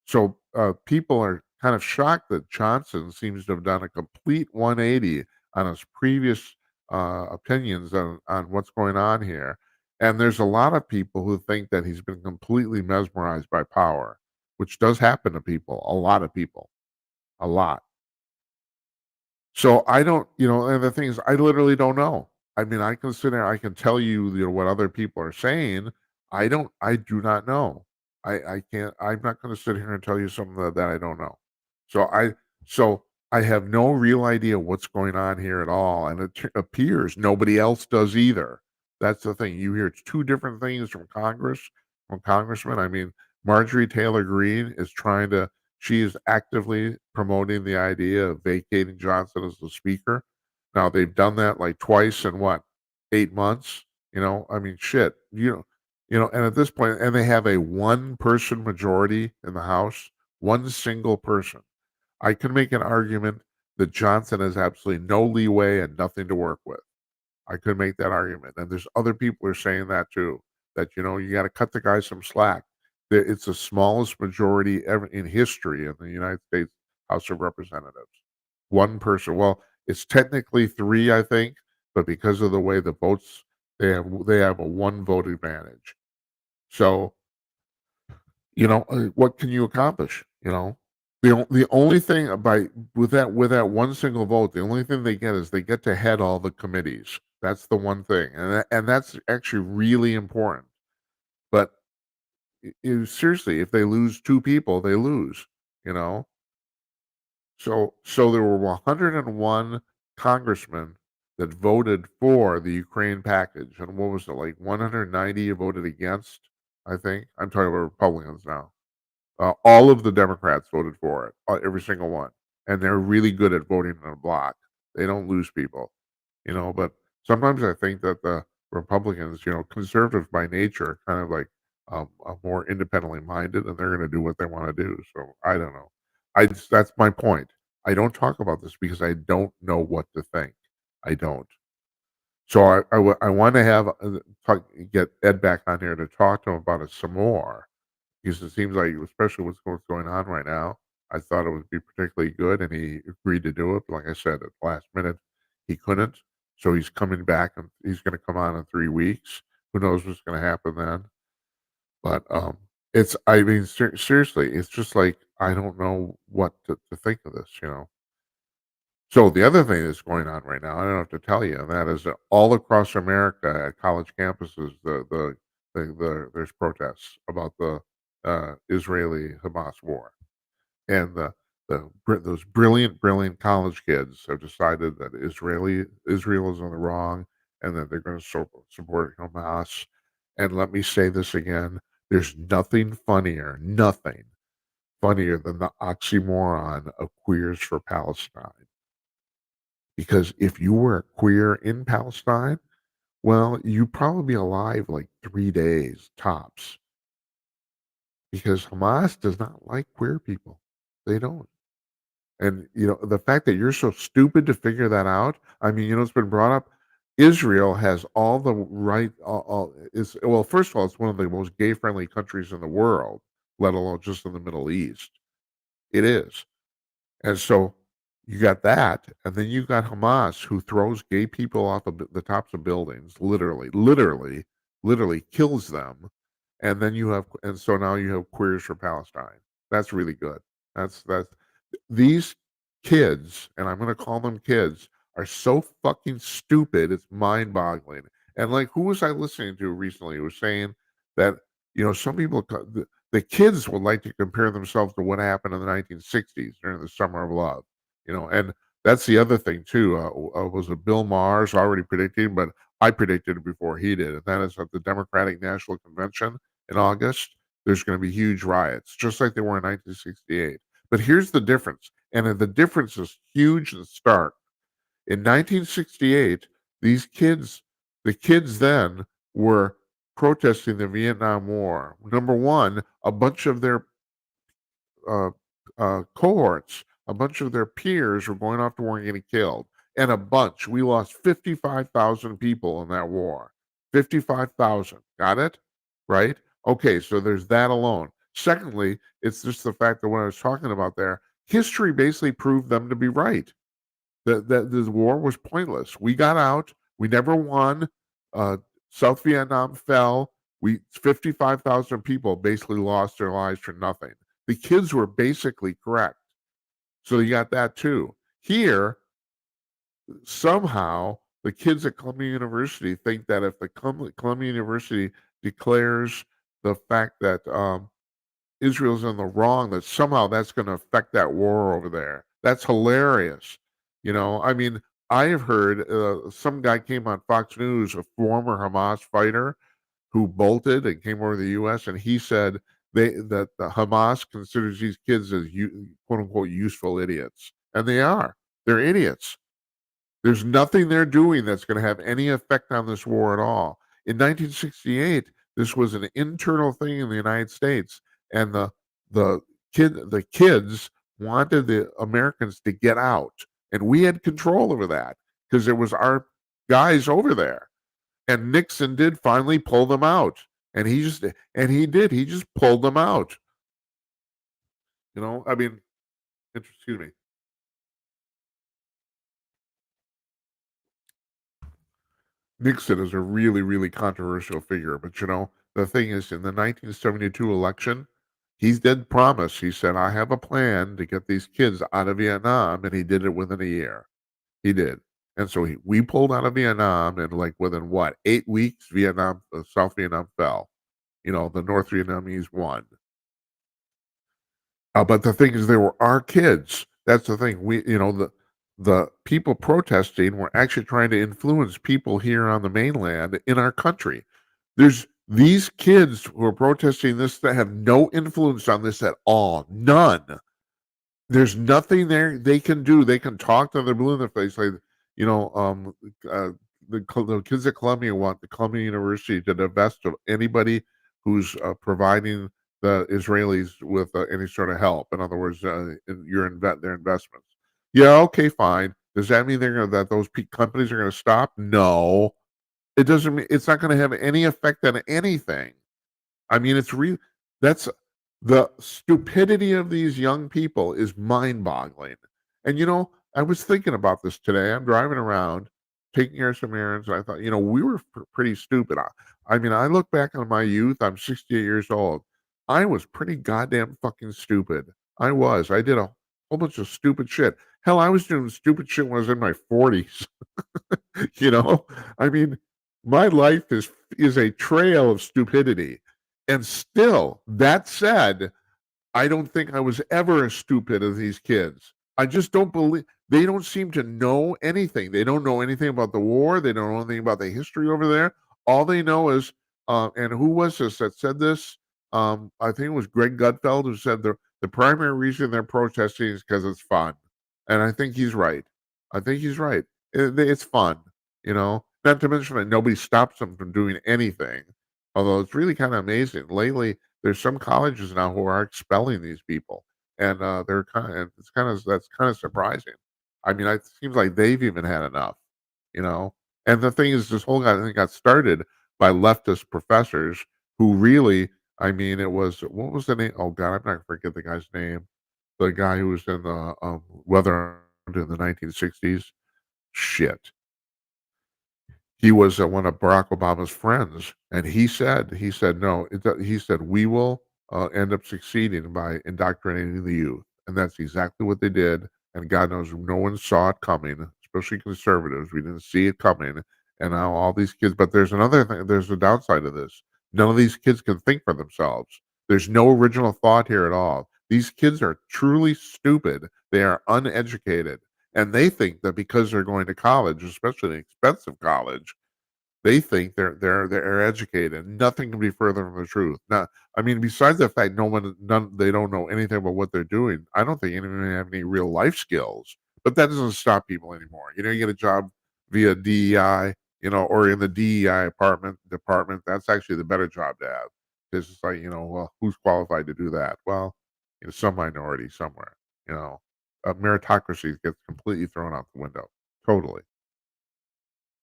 So people are kind of shocked that Johnson seems to have done a complete 180 on his previous opinions on what's going on here. And there's a lot of people who think that he's been completely mesmerized by power, which does happen to people, a lot of people, a lot. So I don't, and the thing is, I literally don't know. I mean, I can tell you, what other people are saying. I do not know. I can't, I'm not going to sit here and tell you something that I don't know. So so I have no real idea what's going on here at all. And it appears nobody else does either. That's the thing. You hear two different things from congressmen. I mean, Marjorie Taylor Greene is she is actively promoting the idea of vacating Johnson as the speaker. Now they've done that like twice in what, 8 months? I mean, shit. And at this point, and they have a one-person majority in the House, one single person. I can make an argument that Johnson has absolutely no leeway and nothing to work with. I could make that argument, and there's other people who are saying that too. That you got to cut the guy some slack. It's the smallest majority ever in history in the United States House of Representatives. One person. Well, it's technically three, I think, but because of the way the votes, they have a one vote advantage. So what can you accomplish? The only thing with that one single vote, the only thing they get is they get to head all the committees. That's the one thing, and that's actually really important. But seriously, if they lose two people, they lose. You know, so there were 101 congressmen that voted for the Ukraine package, and what was it, like 190 voted against? I think I'm talking about Republicans now. All of the Democrats voted for it, every single one, and they're really good at voting in a block. They don't lose people, But sometimes I think that the Republicans, conservative by nature, are kind of like are more independently minded, and they're going to do what they want to do. So I don't know. That's my point. I don't talk about this because I don't know what to think. I don't. So I want to get Ed back on here to talk to him about it some more because it seems like, especially what's going on right now, I thought it would be particularly good, and he agreed to do it. But like I said, at the last minute, he couldn't. So he's coming back, and he's going to come on in 3 weeks. Who knows what's going to happen then? But I mean, seriously, it's just like I don't know what to think of this. So the other thing that's going on right now, I don't have to tell you, and that is that all across America at college campuses, there's protests about the Israeli-Hamas war. And those brilliant college kids have decided that Israel is on the wrong and that they're going to support Hamas. And let me say this again: there's nothing funnier than the oxymoron of queers for Palestine. Because if you were a queer in Palestine, well, you'd probably be alive like 3 days tops. Because Hamas does not like queer people. They don't. And, the fact that you're so stupid to figure that out, I mean, it's been brought up. Israel has all the right, is well, first of all, it's one of the most gay-friendly countries in the world, let alone just in the Middle East. It is. And so you got that, and then you got Hamas who throws gay people off of the tops of buildings, literally kills them. And so now you have queers for Palestine. That's really good. That's these kids, and I'm going to call them kids, are so fucking stupid. It's mind boggling. And like, who was I listening to recently who was saying that, some people, the kids would like to compare themselves to what happened in the 1960s during the Summer of Love, and that's the other thing too. Was it Bill Maher's already predicting, but I predicted it before he did, and that is at the Democratic National Convention in August, there's going to be huge riots, just like there were in 1968. But here's the difference, and the difference is huge and stark. In 1968, the kids then were protesting the Vietnam War. Number one, a bunch of their uh, cohorts, a bunch of their peers were going off to war and getting killed. And a bunch. We lost 55,000 people in that war. 55,000. Got it? Right? Okay, so there's that alone. Secondly, it's just the fact that what I was talking about there, history basically proved them to be right. That the war was pointless. We got out. We never won. Uh, South Vietnam fell. 55,000 people basically lost their lives for nothing. The kids were basically correct. So you got that too. Here, somehow, the kids at Columbia University think that if the Columbia University declares the fact that Israel's in the wrong, that somehow that's going to affect that war over there. That's hilarious. I mean, I have heard some guy came on Fox News, a former Hamas fighter who bolted and came over to the U.S. and he said that the Hamas considers these kids as quote unquote useful idiots, and they are. They're idiots. There's nothing they're doing that's going to have any effect on this war at all. In 1968, this was an internal thing in the United States, and the the kids wanted the Americans to get out, and we had control over that because it was our guys over there. And Nixon did finally pull them out, and he just pulled them out. I mean, excuse me. Nixon is a really, really controversial figure. But the thing is, in the 1972 election, he did promise. He said, "I have a plan to get these kids out of Vietnam," and he did it within a year. He did, and so we pulled out of Vietnam, and like within what 8 weeks, South Vietnam fell. The North Vietnamese won. But the thing is, they were our kids. That's the thing. The people protesting were actually trying to influence people here on the mainland in our country. There's these kids who are protesting this that have no influence on this at all. None. There's nothing there they can do. They can talk to the blue in the face, like you know, uh, the kids at Columbia want the Columbia University to divest of anybody who's providing the Israelis with any sort of help. In other words, their investments. Yeah, okay, fine. Does that mean that those companies are going to stop? No, it doesn't mean it's not going to have any effect on anything. I mean, that's the stupidity of these young people is mind-boggling. And I was thinking about this today. I'm driving around, taking care of some errands, and I thought, we were pretty stupid. I mean, I look back on my youth. I'm 68 years old. I was pretty goddamn fucking stupid. I was. I did a whole bunch of stupid shit. Hell, I was doing stupid shit when I was in my 40s, you know? I mean, my life is a trail of stupidity, and still, that said, I don't think I was ever as stupid as these kids. I just don't believe they don't seem to know anything. They don't know anything about the war. They don't know anything about the history over there. All they know is, and who was this that said this? I think it was Greg Gutfeld who said the primary reason they're protesting is because it's fun, and I think he's right. I think he's right. It's fun, you know. Not to mention that nobody stops them from doing anything. Although it's really kind of amazing lately there's some colleges now who are expelling these people, and, they're kinda it's kinda that's kinda surprising. I mean, it seems like they've even had enough, you know? And the thing is, this whole thing got started by leftist professors who really I mean, it was what was the name? Oh god, I'm not gonna forget the guy's name. The guy who was in the, Weather in the 1960s. Shit. He was, one of Barack Obama's friends, and he said, "No," he said, "We will, end up succeeding by indoctrinating the youth," and that's exactly what they did, and God knows no one saw it coming, especially conservatives. We didn't see it coming, and now all these kids but there's another thing there's a downside of this. None of these kids can think for themselves. There's no original thought here at all. These kids are truly stupid. They are uneducated. And they think that because they're going to college, especially an expensive college, they think they're educated. Nothing can be further from the truth. Now, I mean, besides the fact none they don't know anything about what they're doing, I don't think any of them have any real life skills. But that doesn't stop people anymore. You know, you get a job via DEI, you know, or in the DEI department. That's actually the better job to have. Because it's like, you know, well, who's qualified to do that? Well, you know, some minority somewhere. You know, meritocracy gets completely thrown out the window. Totally.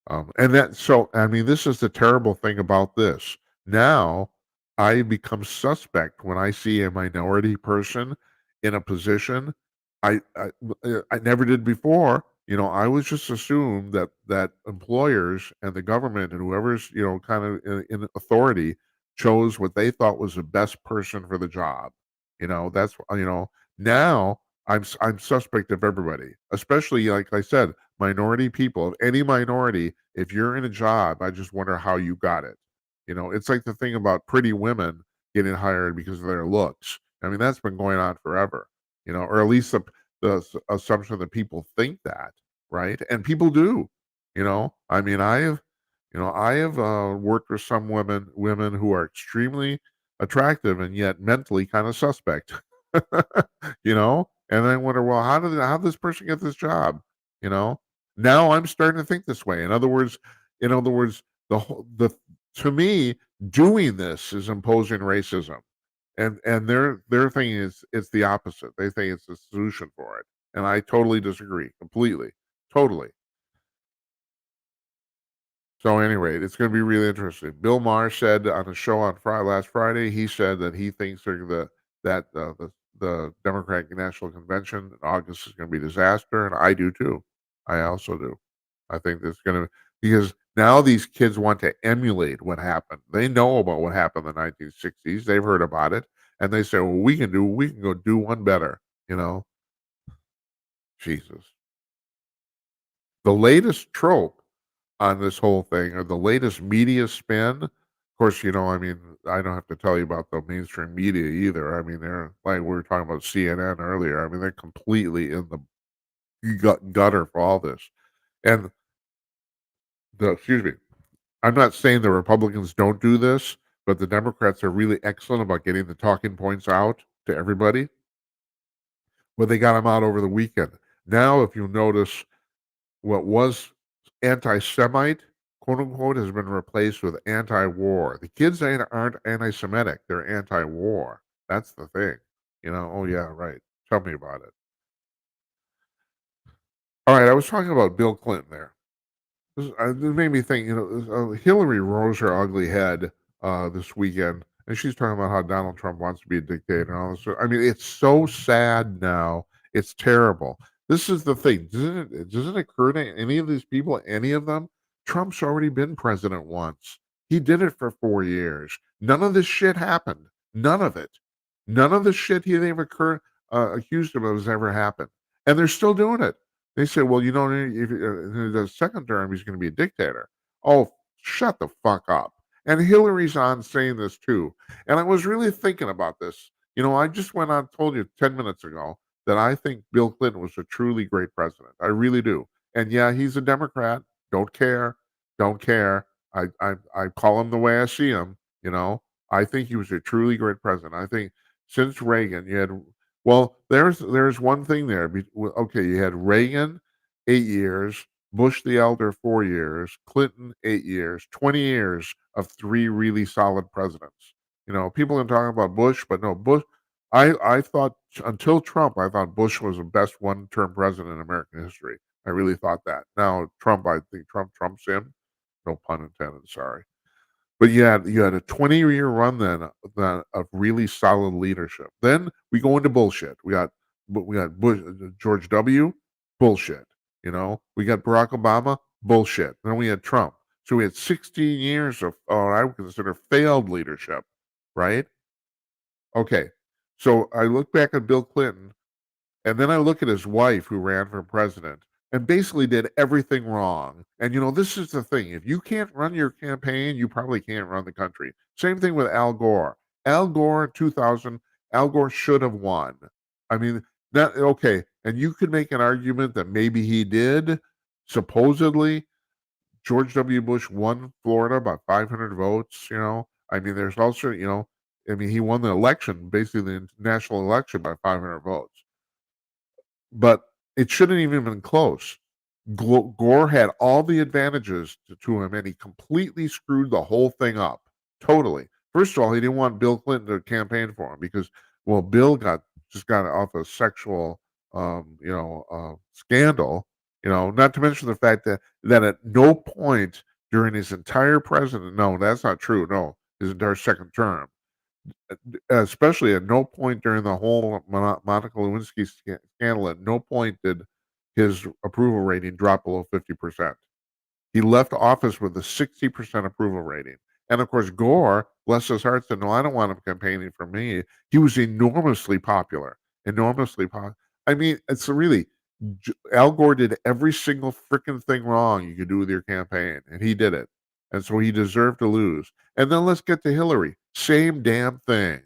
And that so I mean, this is the terrible thing about this. Now, I become suspect when I see a minority person in a position I never did before. You know, I was just assumed that employers and the government and whoever's you know kind of in authority chose what they thought was the best person for the job. You know, that's you know now I'm suspect of everybody, especially like I said minority people, of any minority, if you're in a job, I just wonder how you got it. You know, it's like the thing about pretty women getting hired because of their looks. I mean, that's been going on forever, you know, or at least the assumption that people think that, right? And people do, you know. I mean, I have worked with some women who are extremely attractive and yet mentally kind of suspect, you know. And I wonder, well, how did this person get this job? You know, now I'm starting to think this way. In other words, the to me, doing this is imposing racism, and their thing is it's the opposite. They think it's the solution for it, and I totally disagree completely, totally. So, anyway, it's going to be really interesting. Bill Maher said on a show on last Friday, he said that he thinks that the Democratic National Convention in August is going to be a disaster, and I do too. I also do. I think that's going to because now these kids want to emulate what happened. They know about what happened in the 1960s. They've heard about it, and they say, "Well, we can go do one better." You know, Jesus. The latest trope on this whole thing or the latest media spin. Of course, you know, I mean, I don't have to tell you about the mainstream media either. I mean, they're like we were talking about CNN earlier. I mean, they're completely in the gutter for all this. And excuse me, I'm not saying the Republicans don't do this, but the Democrats are really excellent about getting the talking points out to everybody. But they got them out over the weekend. Now, if you notice, what was anti-Semite, quote unquote, has been replaced with anti-war. The kids aren't anti-Semitic; they're anti-war. That's the thing. You know. Oh yeah, right. Tell me about it. All right, I was talking about Bill Clinton there. This made me think. You know, Hillary rose her ugly head this weekend, and she's talking about how Donald Trump wants to be a dictator and all this. I mean, it's so sad now. It's terrible. This is the thing. Does it occur to any of these people, any of them? Trump's already been president once. He did it for 4 years. None of this shit happened. None of it. None of the shit he they've accused him of has ever happened. and they're still doing it. They say, "Well, you know, if the second term, he's going to be a dictator." Oh, shut the fuck up! And Hillary's on saying this too. And I was really thinking about this. I just went on, told you 10 minutes ago that I think Bill Clinton was a truly great president. I really do. And yeah, he's a Democrat. Don't care. Don't care. I call him the way I see him. You know, I think he was a truly great president. I think since Reagan, you had well, there's one thing there. Okay, you had Reagan 8 years, Bush the elder 4 years, Clinton 8 years, 20 years of three really solid presidents. People are talking about Bush, but no, Bush. I thought until Trump, I thought Bush was the best one-term president in American history. I really thought that. Now Trump, I think trumps him. No pun intended. Sorry. But you had a 20-year run then of really solid leadership. Then we go into bullshit. We got Bush, George W. Bullshit. We got Barack Obama. Bullshit. Then we had Trump. So we had 16 years of I would consider failed leadership, right? Okay. So I look back at Bill Clinton, and then I look at his wife who ran for president and basically did everything wrong. And this is the thing. If you can't run your campaign, you probably can't run the country. Same thing with Al Gore. Al Gore in 2000, Al Gore should have won. I mean, that okay, and you could make an argument that maybe he did. Supposedly, George W. Bush won Florida by 500 votes, I mean, there's also, I mean, he won the election, basically the national election by 500 votes. But it shouldn't even been close. Gore had all the advantages to him, and he completely screwed the whole thing up. Totally. First of all, he didn't want Bill Clinton to campaign for him because, well, Bill just got off a sexual, scandal. Not to mention the fact that at no point during his entire presidency, no, that's not true. No, his entire second term, especially at no point during the whole Monica Lewinsky scandal, at no point did his approval rating dropped below 50%. He left office with a 60% approval rating. And of course, Gore, bless his heart, said, "No, I don't want him campaigning for me." He was enormously popular. Enormously popular. I mean, it's really, Al Gore did every single freaking thing wrong you could do with your campaign, and he did it. And so he deserved to lose. And then let's get to Hillary. Same damn thing.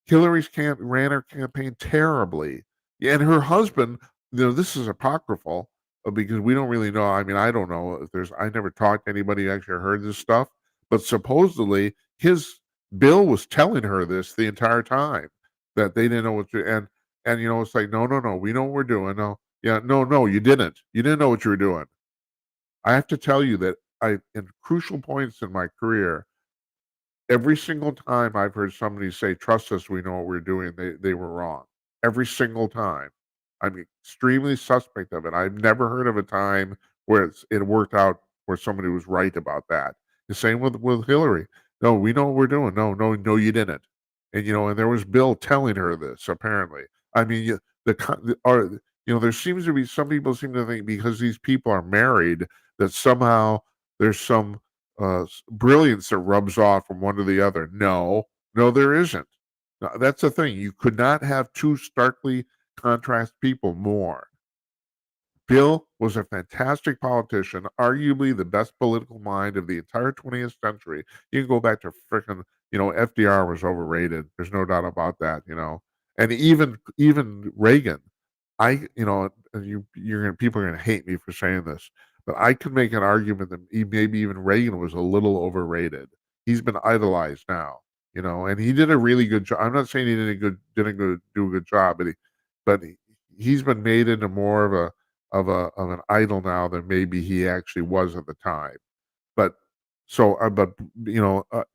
Hillary's ran her campaign terribly. Yeah, and her husband, this is apocryphal because we don't really know. I mean, I don't know if I never talked to anybody who actually heard this stuff, but supposedly his Bill was telling her this the entire time that they didn't know what to, and it's like, no, no, no, we know what we're doing. No, yeah, no, no, you didn't. You didn't know what you were doing. I have to tell you that in crucial points in my career, every single time I've heard somebody say, "Trust us, we know what we're doing," they were wrong. Every single time. I'm extremely suspect of it. I've never heard of a time where it worked out where somebody was right about that. The same with Hillary. "No, we know what we're doing." "No, no, no, you didn't." And there was Bill telling her this, apparently. I mean, there seems to be some people seem to think because these people are married that somehow there's some brilliance that rubs off from one to the other. No, no, there isn't. No, that's the thing. You could not have two starkly contrast people more. Bill was a fantastic politician, arguably the best political mind of the entire 20th century. You can go back to frickin', FDR was overrated. There's no doubt about that. And even Reagan, people are gonna hate me for saying this, but I could make an argument that maybe even Reagan was a little overrated. He's been idolized now, and he did a really good job. I'm not saying he didn't do a good job, but he's been made into more of an idol now than maybe he actually was at the time. But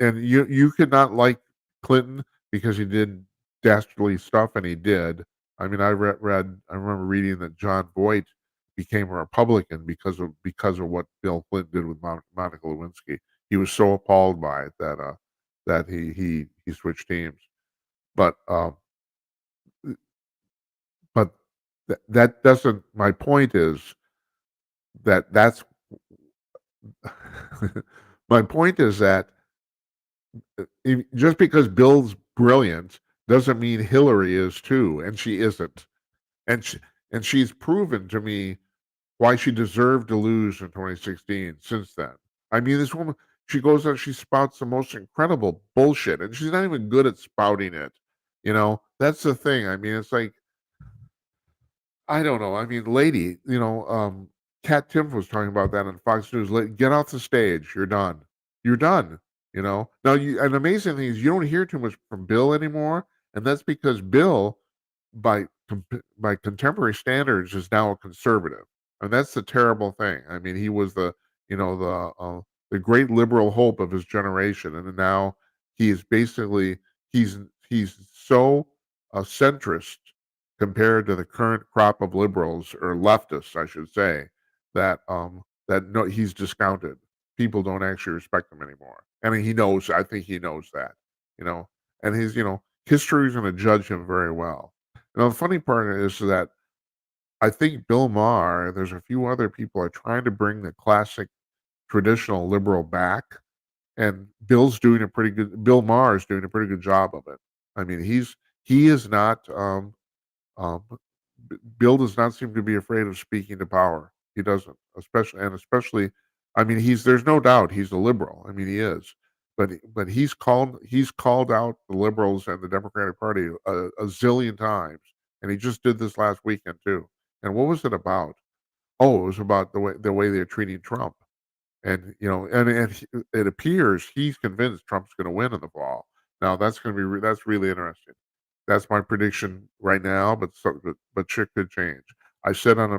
and you could not like Clinton because he did dastardly stuff, and he did. I mean, I remember reading that John Voight became a Republican because of what Bill Clinton did with Monica Lewinsky. He was so appalled by it that he switched teams. But but that doesn't. My point is that's my point is that just because Bill's brilliant doesn't mean Hillary is too, and she isn't. And and she's proven to me why she deserved to lose in 2016 since then. I mean, this woman, she goes out, she spouts the most incredible bullshit, and she's not even good at spouting it. That's the thing. I mean, it's like, I don't know. I mean, lady, Kat Timpf was talking about that on Fox News. Get off the stage. You're done. You're done. Now, an amazing thing is you don't hear too much from Bill anymore, and that's because Bill, by contemporary standards, is now a conservative, and that's the terrible thing. I mean, he was the great liberal hope of his generation, and now he is basically he's he's so centrist compared to the current crop of liberals or leftists, I should say, that no, he's discounted. People don't actually respect him anymore. I mean, he knows. I think he knows that. You know, and history is going to judge him very well. The funny part is that I think Bill Maher, there's a few other people are trying to bring the classic traditional liberal back, and Bill Maher is doing a pretty good job of it. I mean, he is not. Um, Bill does not seem to be afraid of speaking to power. He doesn't, especially. I mean, there's no doubt he's a liberal. I mean, he is, but he's called out the liberals and the Democratic Party a zillion times, and he just did this last weekend too. And what was it about? Oh, it was about the way they're treating Trump. And it appears he's convinced Trump's going to win in the fall. Now that's going to that's really interesting. That's my prediction right now, but shit could change. I said on a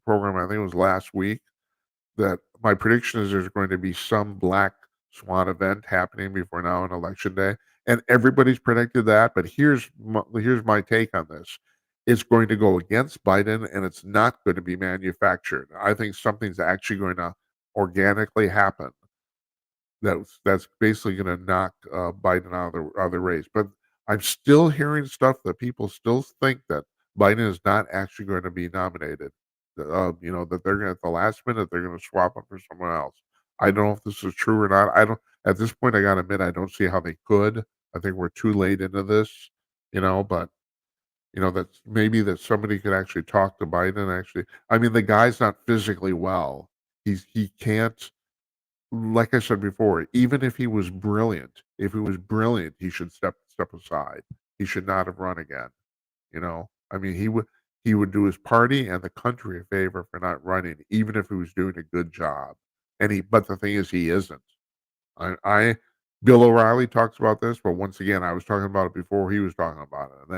program, I think it was last week, that my prediction is there's going to be some black swan event happening before now on election day, and everybody's predicted that. But here's my take on this: it's going to go against Biden, and it's not going to be manufactured. I think something's actually going to organically happen that's basically going to knock Biden out of the race. But I'm still hearing stuff that people still think that Biden is not actually going to be nominated. That they're going at the last minute they're going to swap him for someone else. I don't know if this is true or not. I don't. At this point, I got to admit, I don't see how they could. I think we're too late into this. But that's maybe that somebody could actually talk to Biden. Actually, I mean, the guy's not physically well. He can't, like I said before, even if he was brilliant, he should step aside. He should not have run again. I mean, he would do his party and the country a favor for not running, even if he was doing a good job. But the thing is, he isn't. I Bill O'Reilly talks about this, but once again, I was talking about it before he was talking about it, and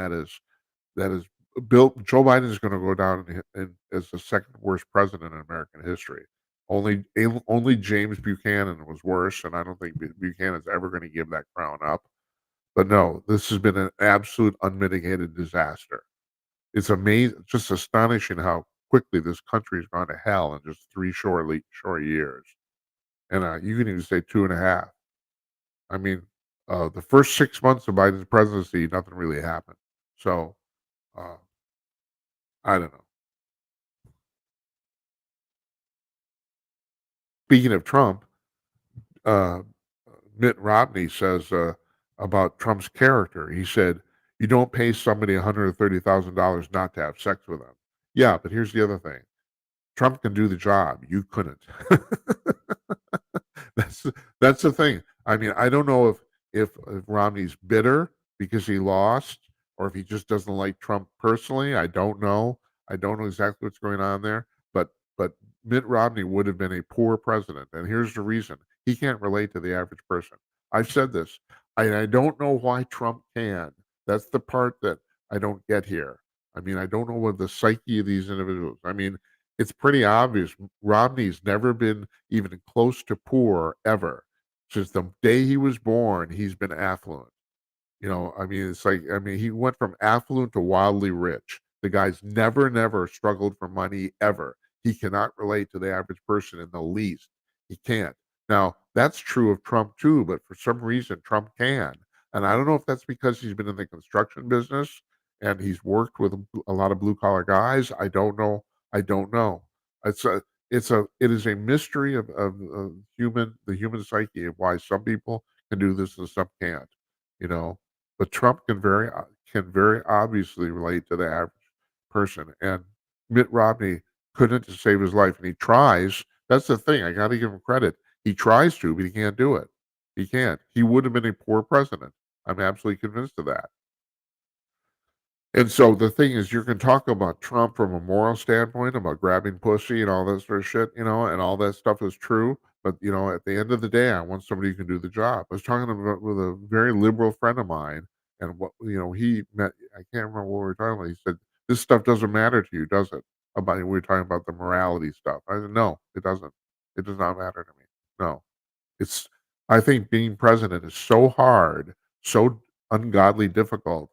that is Joe Biden is going to go down as the second worst president in American history. Only James Buchanan was worse, and I don't think Buchanan's ever going to give that crown up. But no, this has been an absolute unmitigated disaster. It's amazing, just astonishing how quickly this country has gone to hell in just three short years, and you can even say 2.5. I mean, the first 6 months of Biden's presidency, nothing really happened. So uh, I don't know. Speaking of Trump, uh, Mitt Romney says about Trump's character. He said, "You don't pay somebody $130,000 not to have sex with them." Yeah, but here's the other thing: Trump can do the job. You couldn't. That's that's the thing. I mean, I don't know if Romney's bitter because he lost, or if he just doesn't like Trump personally. I don't know. I don't know exactly what's going on there. But Mitt Romney would have been a poor president, and here's the reason: he can't relate to the average person. I've said this. I don't know why Trump can. That's the part that I don't get here. I mean, I don't know what the psyche of these individuals. I mean, it's pretty obvious. Romney's never been even close to poor ever. Since the day he was born, he's been affluent. I mean, it's like, I mean, he went from affluent to wildly rich. The guy's never struggled for money ever. He cannot relate to the average person in the least. He can't. Now, that's true of Trump too, but for some reason, Trump can. And I don't know if that's because he's been in the construction business and he's worked with a lot of blue collar guys. I don't know. I don't know. It is a mystery of the human psyche of why some people can do this and some can't. You know, but Trump can very obviously relate to the average person, and Mitt Romney couldn't to save his life, and he tries. That's the thing. I got to give him credit. He tries to, but he can't do it. He can't. He would have been a poor president. I'm absolutely convinced of that. And so the thing is, you can talk about Trump from a moral standpoint, about grabbing pussy and all that sort of shit, and all that stuff is true. But at the end of the day, I want somebody who can do the job. I was talking about with a very liberal friend of mine, and he met. I can't remember what we were talking about. He said, "This stuff doesn't matter to you, does it?" About we were talking about the morality stuff. I said, "No, it doesn't. It does not matter to me. No." It's I think being president is so hard, so ungodly difficult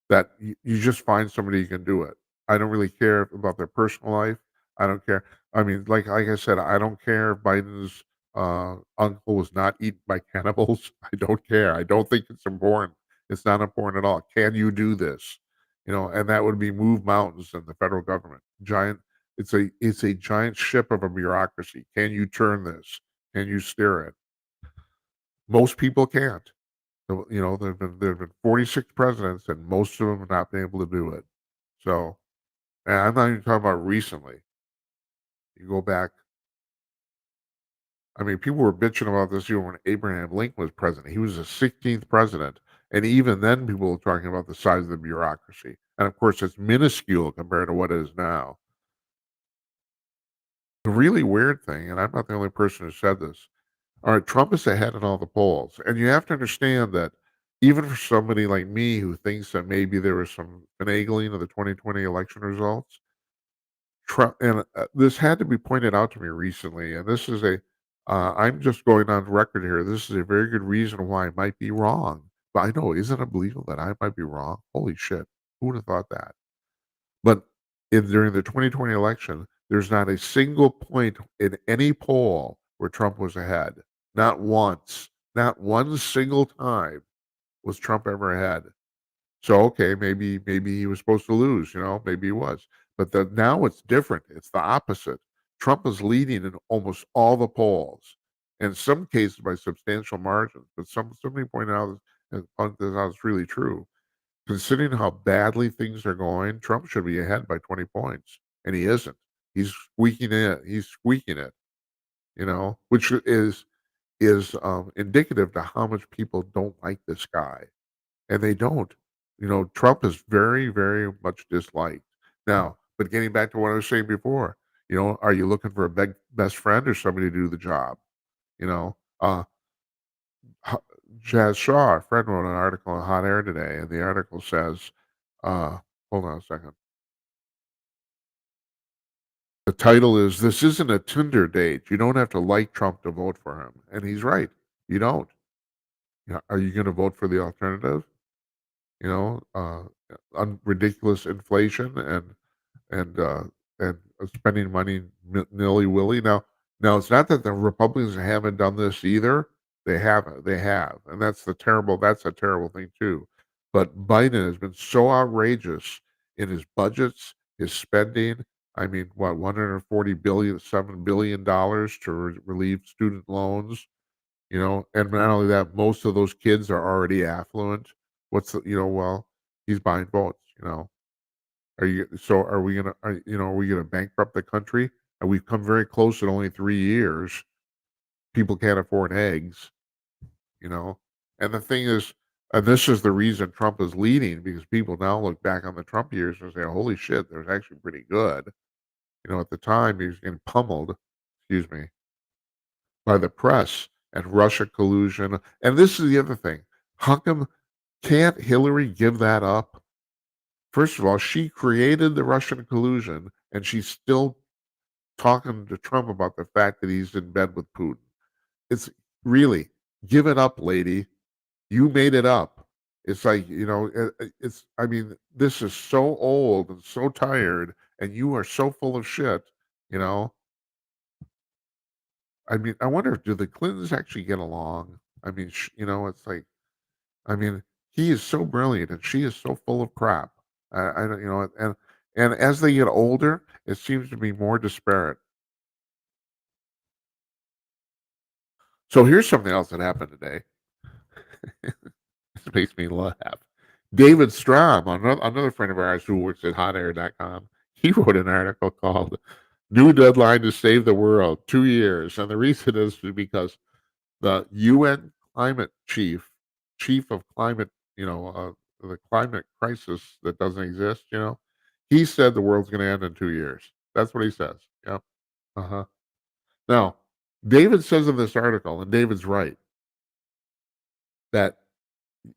that you just find somebody who can do it. I don't really care about their personal life. I don't care. I mean, like I said, I don't care if Biden's uncle was not eaten by cannibals. I don't care. I don't think it's important. It's not important at all. Can you do this? And that would be move mountains in the federal government. Giant. It's a giant ship of a bureaucracy. Can you turn this? Can you steer it? Most people can't. So, there've been 46 presidents, and most of them have not been able to do it. So, and I'm not even talking about recently. You go back. I mean, people were bitching about this even when Abraham Lincoln was president. He was the 16th president, and even then, people were talking about the size of the bureaucracy. And of course, it's minuscule compared to what it is now. The really weird thing, and I'm not the only person who said this. All right, Trump is ahead in all the polls, and you have to understand that even for somebody like me who thinks that maybe there was some finagling of the 2020 election results, Trump and this had to be pointed out to me recently, and this is I'm just going on record here. This is a very good reason why I might be wrong. But I know, isn't it believable that I might be wrong? Holy shit, who would have thought that? But during the 2020 election, there's not a single point in any poll where Trump was ahead. Not once. Not one single time was Trump ever ahead. So, okay, maybe he was supposed to lose, maybe he was. But now it's different. It's the opposite. Trump is leading in almost all the polls, in some cases by substantial margins. But somebody pointed out, and pointed this out, it's really true. Considering how badly things are going, Trump should be ahead by 20 points, and he isn't. He's squeaking it. He's squeaking it, which is indicative to how much people don't like this guy, and they don't. Trump is very, very much disliked. Now, but getting back to what I was saying before, are you looking for a best friend or somebody to do the job? You know, uh, H Jazz Shaw, a friend, wrote an article on Hot Air today, and the article says, uh hold on a second. The title is, "This isn't a Tinder date. You don't have to like Trump to vote for him." And he's right. You don't. Are you gonna vote for the alternative? You know, ridiculous inflation and uh, and spending money nilly willy. Now it's not that the Republicans haven't done this either. They haven't. They have, and That's a terrible thing too. But Biden has been so outrageous in his budgets, his spending. I mean, what, 140 billion, $7 billion to relieve student loans. And not only that, most of those kids are already affluent. Well, he's buying votes. Are we gonna bankrupt the country? And we've come very close in only 3 years. People can't afford eggs, you know? And the thing is, and this is the reason Trump is leading, because people now look back on the Trump years and say, "Holy shit, they're actually pretty good." At the time, he was getting pummeled, excuse me, by the press and Russia collusion. And this is the other thing. How come can't Hillary give that up? First of all, she created the Russian collusion, and she's still talking to Trump about the fact that he's in bed with Putin. It's really, give it up, lady. You made it up. It's like, I mean, this is so old and so tired, and you are so full of shit, you know? I mean, I wonder, do the Clintons actually get along? I mean, it's like, I mean, he is so brilliant and she is so full of crap. I don't, and as they get older, it seems to be more disparate. So here's something else that happened today. This makes me laugh. David Strom, another friend of ours who works at hotair.com, He wrote an article called "New Deadline to Save the World: 2 years," and the reason is because the UN climate chief of climate, the climate crisis that doesn't exist, he said the world's going to end in 2 years. That's what he says. Yep. Uh huh. Now, David says in this article, and David's right, that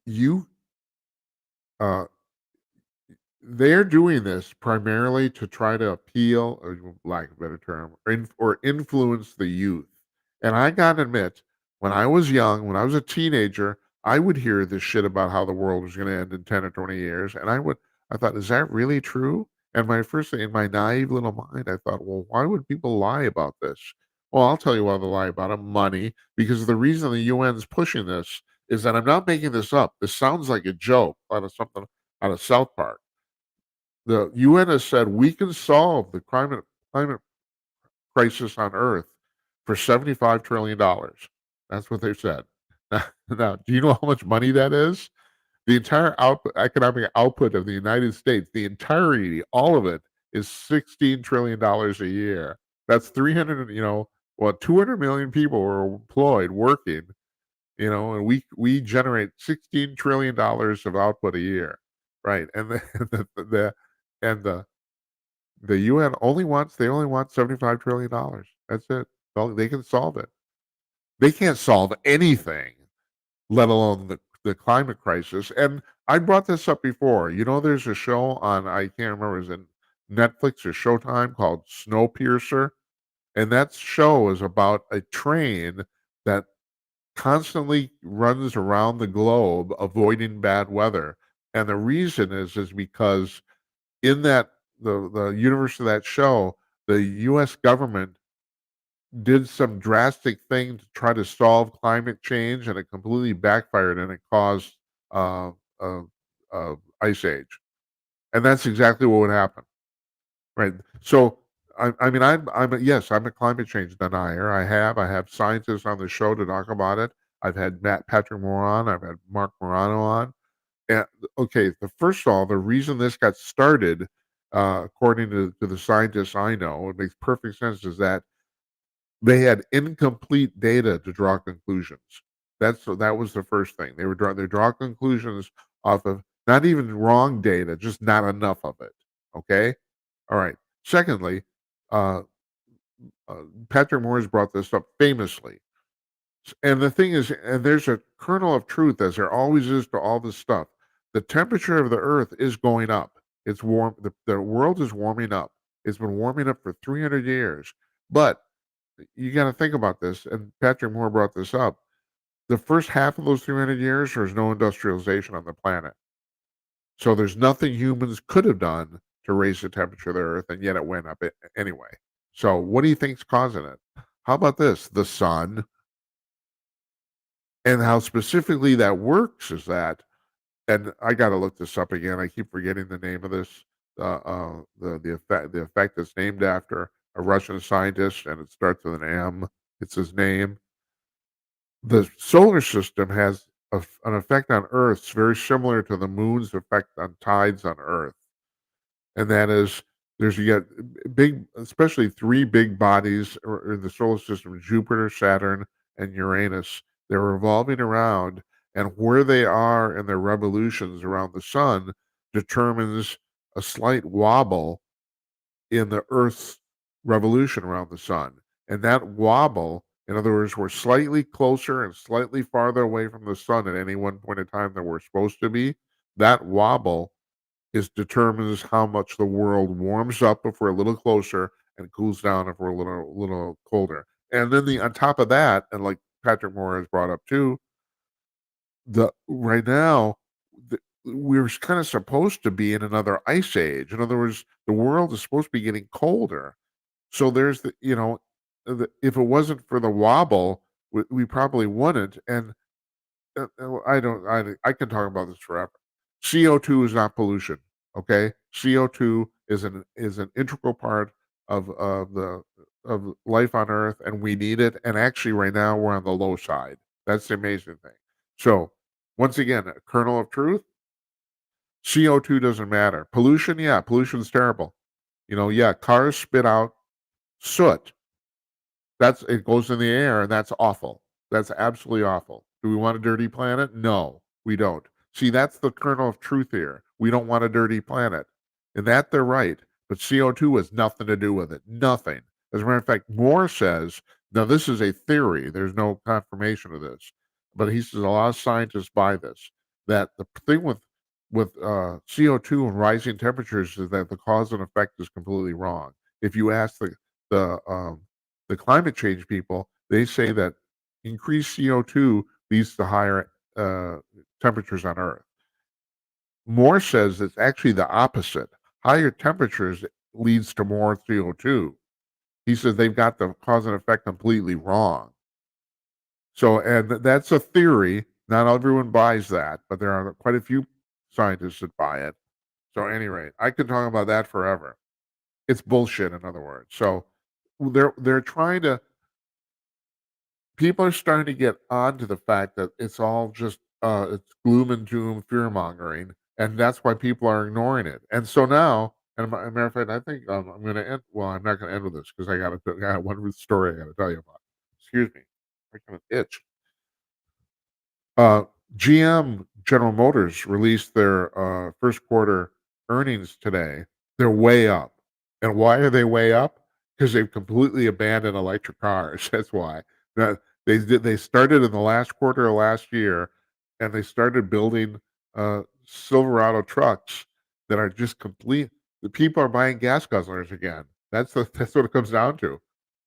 you uh, they're doing this primarily to try to appeal, or lack of a better term, or influence the youth. And I gotta admit, when I was young, when I was a teenager, I would hear this shit about how the world was gonna end in 10 or 20 years, and I thought, "Is that really true?" And my first thing in my naive little mind, I thought, "Well, why would people lie about this?" Well, I'll tell you why they lie about it: money, because the reason the UN's pushing this is that I'm not making this up. This sounds like a joke out of something out of South Park. The UN has said we can solve the climate crisis on Earth for $75 trillion. That's what they said. Now, do you know how much money that is? The entire economic output of the United States, the entirety, all of it, is $16 trillion a year. That's 300. What 200 million people are employed working. And we generate $16 trillion of output a year, right? And and the UN only want $75 trillion. That's it. They can solve it. They can't solve anything, let alone the climate crisis. And I brought this up before. There's a show on, I can't remember, is it Netflix or Showtime, called Snowpiercer? And that show is about a train that constantly runs around the globe avoiding bad weather. And the reason is because in the universe of that show, the U.S. government did some drastic thing to try to solve climate change, and it completely backfired, and it caused uh, uh, ice age. And that's exactly what would happen, right? So, I mean, yes, I'm a climate change denier. I have scientists on the show to talk about it. I've had Patrick Moore on. I've had Mark Morano on. And okay, first of all, the reason this got started, according to the scientists I know, it makes perfect sense, is that they had incomplete data to draw conclusions. That was the first thing. They draw conclusions off of not even wrong data, just not enough of it. Okay, all right. Secondly, uh, Patrick Moore has brought this up famously. And the thing is, and there's a kernel of truth, as there always is to all this stuff. The temperature of the Earth is going up. It's warm. The world is warming up. It's been warming up for 300 years. But you got to think about this. And Patrick Moore brought this up. The first half of those 300 years, there's no industrialization on the planet. So there's nothing humans could have done to raise the temperature of the Earth, and yet it went up anyway. So what do you think's causing it? How about this? The sun. And how specifically that works is that, and I got to look this up again. I keep forgetting the name of this. The effect that's named after a Russian scientist, and it starts with an M. It's his name. The solar system has an effect on Earth very similar to the moon's effect on tides on Earth, and that is there's you get big, especially three big bodies in the solar system: Jupiter, Saturn, and Uranus. They're revolving around, and where they are in their revolutions around the sun determines a slight wobble in the Earth's revolution around the sun. And that wobble, in other words, we're slightly closer and slightly farther away from the sun at any one point in time than we're supposed to be. That wobble determines how much the world warms up if we're a little closer and cools down if we're a little colder. And then on top of that, and like Patrick Moore has brought up too, the right now we're kind of supposed to be in another ice age. In other words, the world is supposed to be getting colder. So there's if it wasn't for the wobble, we probably wouldn't. And I can talk about this forever. CO2 is not pollution. Okay, CO2 is an integral part of life on Earth, and we need it. And actually, right now we're on the low side. That's the amazing thing. So once again, a kernel of truth: CO2 doesn't matter. Pollution, yeah, pollution's terrible. Yeah, cars spit out soot. It goes in the air, and that's awful. That's absolutely awful. Do we want a dirty planet? No, we don't. See, that's the kernel of truth here. We don't want a dirty planet. And that they're right. But CO2 has nothing to do with it. Nothing. As a matter of fact, Moore says, now this is a theory, there's no confirmation of this, but he says a lot of scientists buy this, that the thing with CO2 and rising temperatures is that the cause and effect is completely wrong. If you ask the the climate change people, they say that increased CO2 leads to higher temperatures on Earth. Moore says it's actually the opposite. Higher temperatures leads to more CO2. He says they've got the cause and effect completely wrong. So, and that's a theory. Not everyone buys that, but there are quite a few scientists that buy it. So, at any rate, I could talk about that forever. It's bullshit, in other words. So, they're trying to people are starting to get onto the fact that it's all just it's gloom and doom, fear mongering, and that's why people are ignoring it. And so now, and a matter of fact, I think I'm going to end. Well, I'm not going to end with this because I got one story I got to tell you about. Excuse me, I kind of itch. Uh, GM General Motors released their first quarter earnings today. They're way up. And why are they way up? Because they've completely abandoned electric cars. That's why. Now, they started in the last quarter of last year, and they started building Silverado trucks that are just complete. The people are buying gas guzzlers again. That's what it comes down to.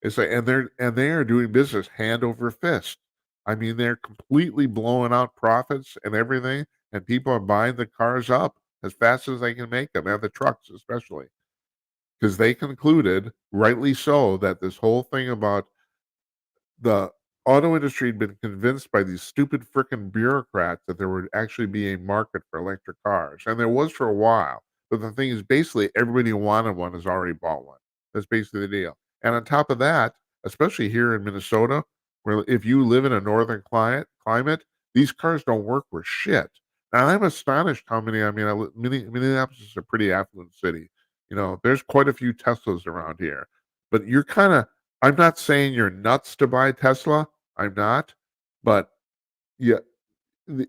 It's like, and they are doing business hand over fist. I mean, they're completely blowing out profits and everything, and people are buying the cars up as fast as they can make them, and the trucks especially, because they concluded, rightly so, that this whole thing about the auto industry had been convinced by these stupid frickin' bureaucrats that there would actually be a market for electric cars, and there was for a while. But the thing is, basically, everybody who wanted one has already bought one. That's basically the deal. And on top of that, especially here in Minnesota, where if you live in a northern climate, these cars don't work for shit. And I'm astonished how many. I mean, Minneapolis is a pretty affluent city. There's quite a few Teslas around here, but you're kind of I'm not saying you're nuts to buy Tesla. I'm not, but yeah,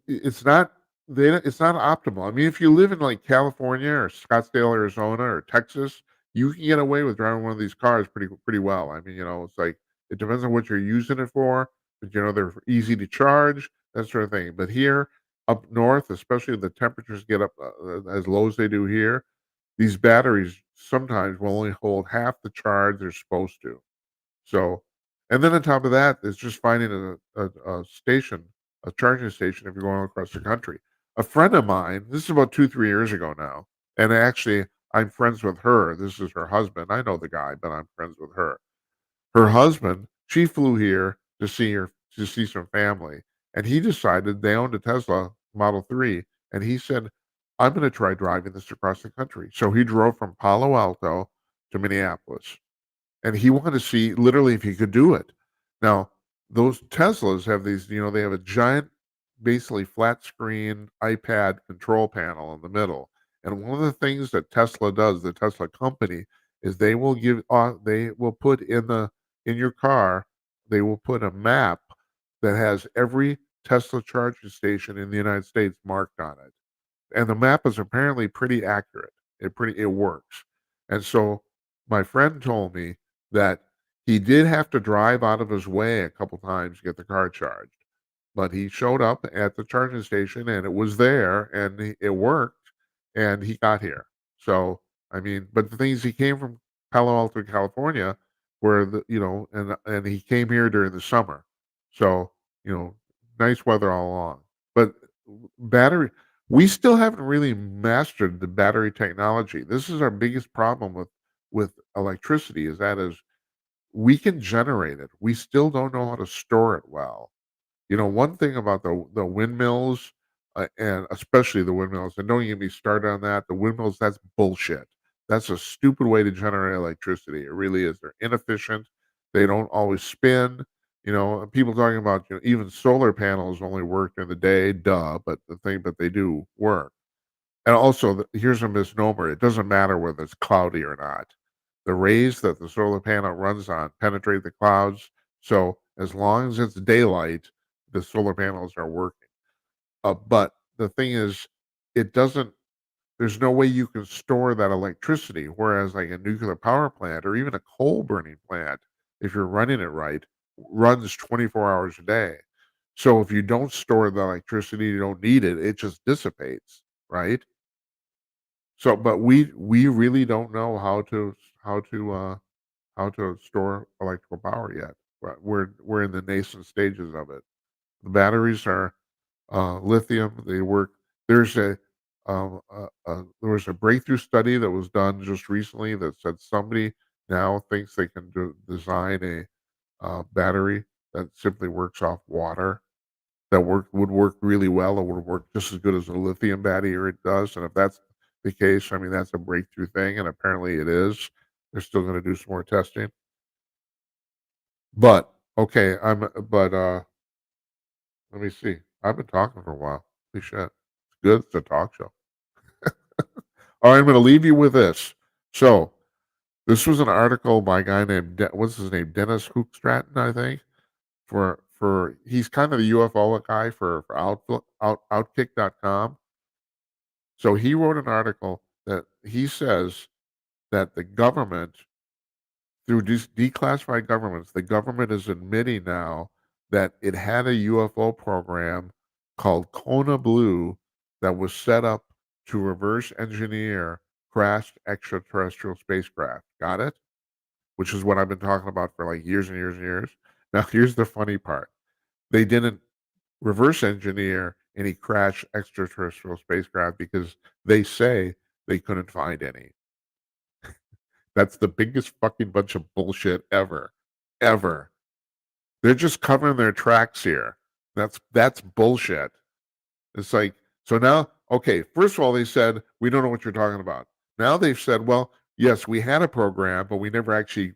it's not it's not optimal. I mean, if you live in like California or Scottsdale, Arizona, or Texas, you can get away with driving one of these cars pretty well. I mean, it's like it depends on what you're using it for, but they're easy to charge, that sort of thing. But here up north, especially if the temperatures get up as low as they do here, these batteries sometimes will only hold half the charge they're supposed to. So, and then on top of that, it's just finding a station, a charging station if you're going across the country. A friend of mine, this is about 2, 3 years ago now, and actually I'm friends with her. This is her husband. I know the guy, but I'm friends with her. Her husband, she flew here to see some family, and he decided they owned a Tesla Model 3, and he said, "I'm going to try driving this across the country." So he drove from Palo Alto to Minneapolis, and he wanted to see literally if he could do it. Now, those Teslas have they have a giant, basically flat screen iPad control panel in the middle. And one of the things that Tesla does, the Tesla company, is they will put in your car, they will put a map that has every Tesla charging station in the United States marked on it, and the map is apparently pretty accurate. It works. And so my friend told me that he did have to drive out of his way a couple times to get the car charged, but he showed up at the charging station and it was there and it worked and he got here. So I mean, but the thing is, he came from Palo Alto, California, where and he came here during the summer, so nice weather all along. But battery we still haven't really mastered the battery technology. This is our biggest problem with electricity is we can generate it. We still don't know how to store it well. One thing about the windmills, and especially the windmills, and don't get me started on that. The windmills, that's bullshit. That's a stupid way to generate electricity. It really is. They're inefficient. They don't always spin. And people talking about even solar panels only work during the day. Duh, but they do work. And also, here's a misnomer. It doesn't matter whether it's cloudy or not. The rays that the solar panel runs on penetrate the clouds, so as long as it's daylight, the solar panels are working. But the thing is, it doesn't there's no way you can store that electricity, whereas, like, a nuclear power plant or even a coal burning plant, if you're running it right, runs 24 hours a day. So if you don't store the electricity, you don't need it, it just dissipates, right? So, but we really don't know how to store electrical power yet. But we're in the nascent stages of it. The batteries are lithium. They work. There's there was a breakthrough study that was done just recently that said somebody now thinks they can design a battery that simply works off water that would work really well. It would work just as good as a lithium battery does. And if that's the case, I mean that's a breakthrough thing, and apparently it is. They're still going to do some more testing. But okay, let me see. I've been talking for a while. Holy shit. It's good. It's a talk show. All right, I'm going to leave you with this. So, this was an article by a guy named what's his name, Dennis Hookstratton, I think. For he's kind of the UFO guy for Outkick.com. So he wrote an article that he says that the government, through declassified governments, the government is admitting now that it had a UFO program called Kona Blue that was set up to reverse engineer crashed extraterrestrial spacecraft. Got it? Which is what I've been talking about for like years and years and years. Now, here's the funny part. They didn't reverse engineer any crashed extraterrestrial spacecraft because they say they couldn't find any. That's the biggest fucking bunch of bullshit ever. Ever. They're just covering their tracks here. That's bullshit. It's like, so now, okay, first of all, they said, we don't know what you're talking about. Now they've said, well, yes, we had a program, but we never actually,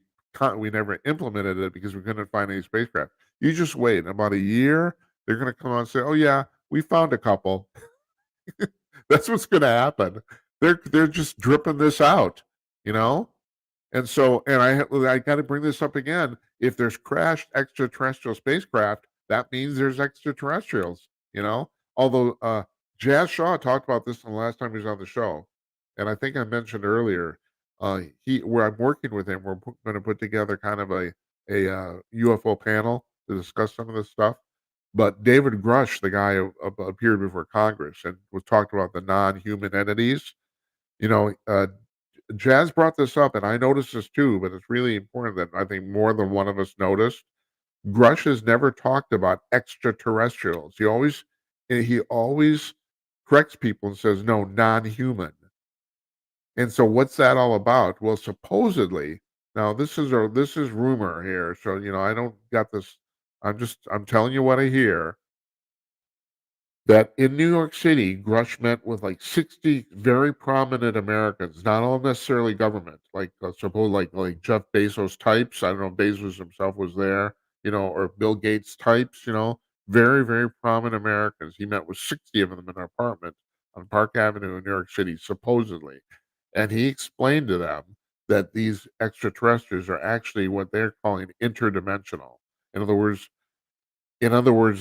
we never implemented it because we couldn't find any spacecraft. You just wait. In about a year, they're going to come on and say, oh, yeah, we found a couple. That's what's going to happen. They're just dripping this out, you know? And so, and I got to bring this up again. If there's crashed extraterrestrial spacecraft, that means there's extraterrestrials. You know, although Jazz Shaw talked about this the last time he was on the show, and I think I mentioned earlier, where I'm working with him, we're going to put together kind of a UFO panel to discuss some of this stuff. But David Grush, the guy who appeared before Congress and was talked about the non-human entities. You know, Jazz brought this up, and I noticed this too, but it's really important that I think more than one of us noticed. Grush has never talked about extraterrestrials. He always corrects people and says, no, non-human. And so what's that all about? Well, supposedly, now this is rumor here, so I don't got this. I'm telling you what I hear that in New York City, Grush met with like 60 very prominent Americans, not all necessarily government, like suppose like Jeff Bezos types. I don't know if Bezos himself was there, or Bill Gates types, very, very prominent Americans. He met with 60 of them in an apartment on Park Avenue in New York City, supposedly. And he explained to them that these extraterrestrials are actually what they're calling interdimensional. In other words,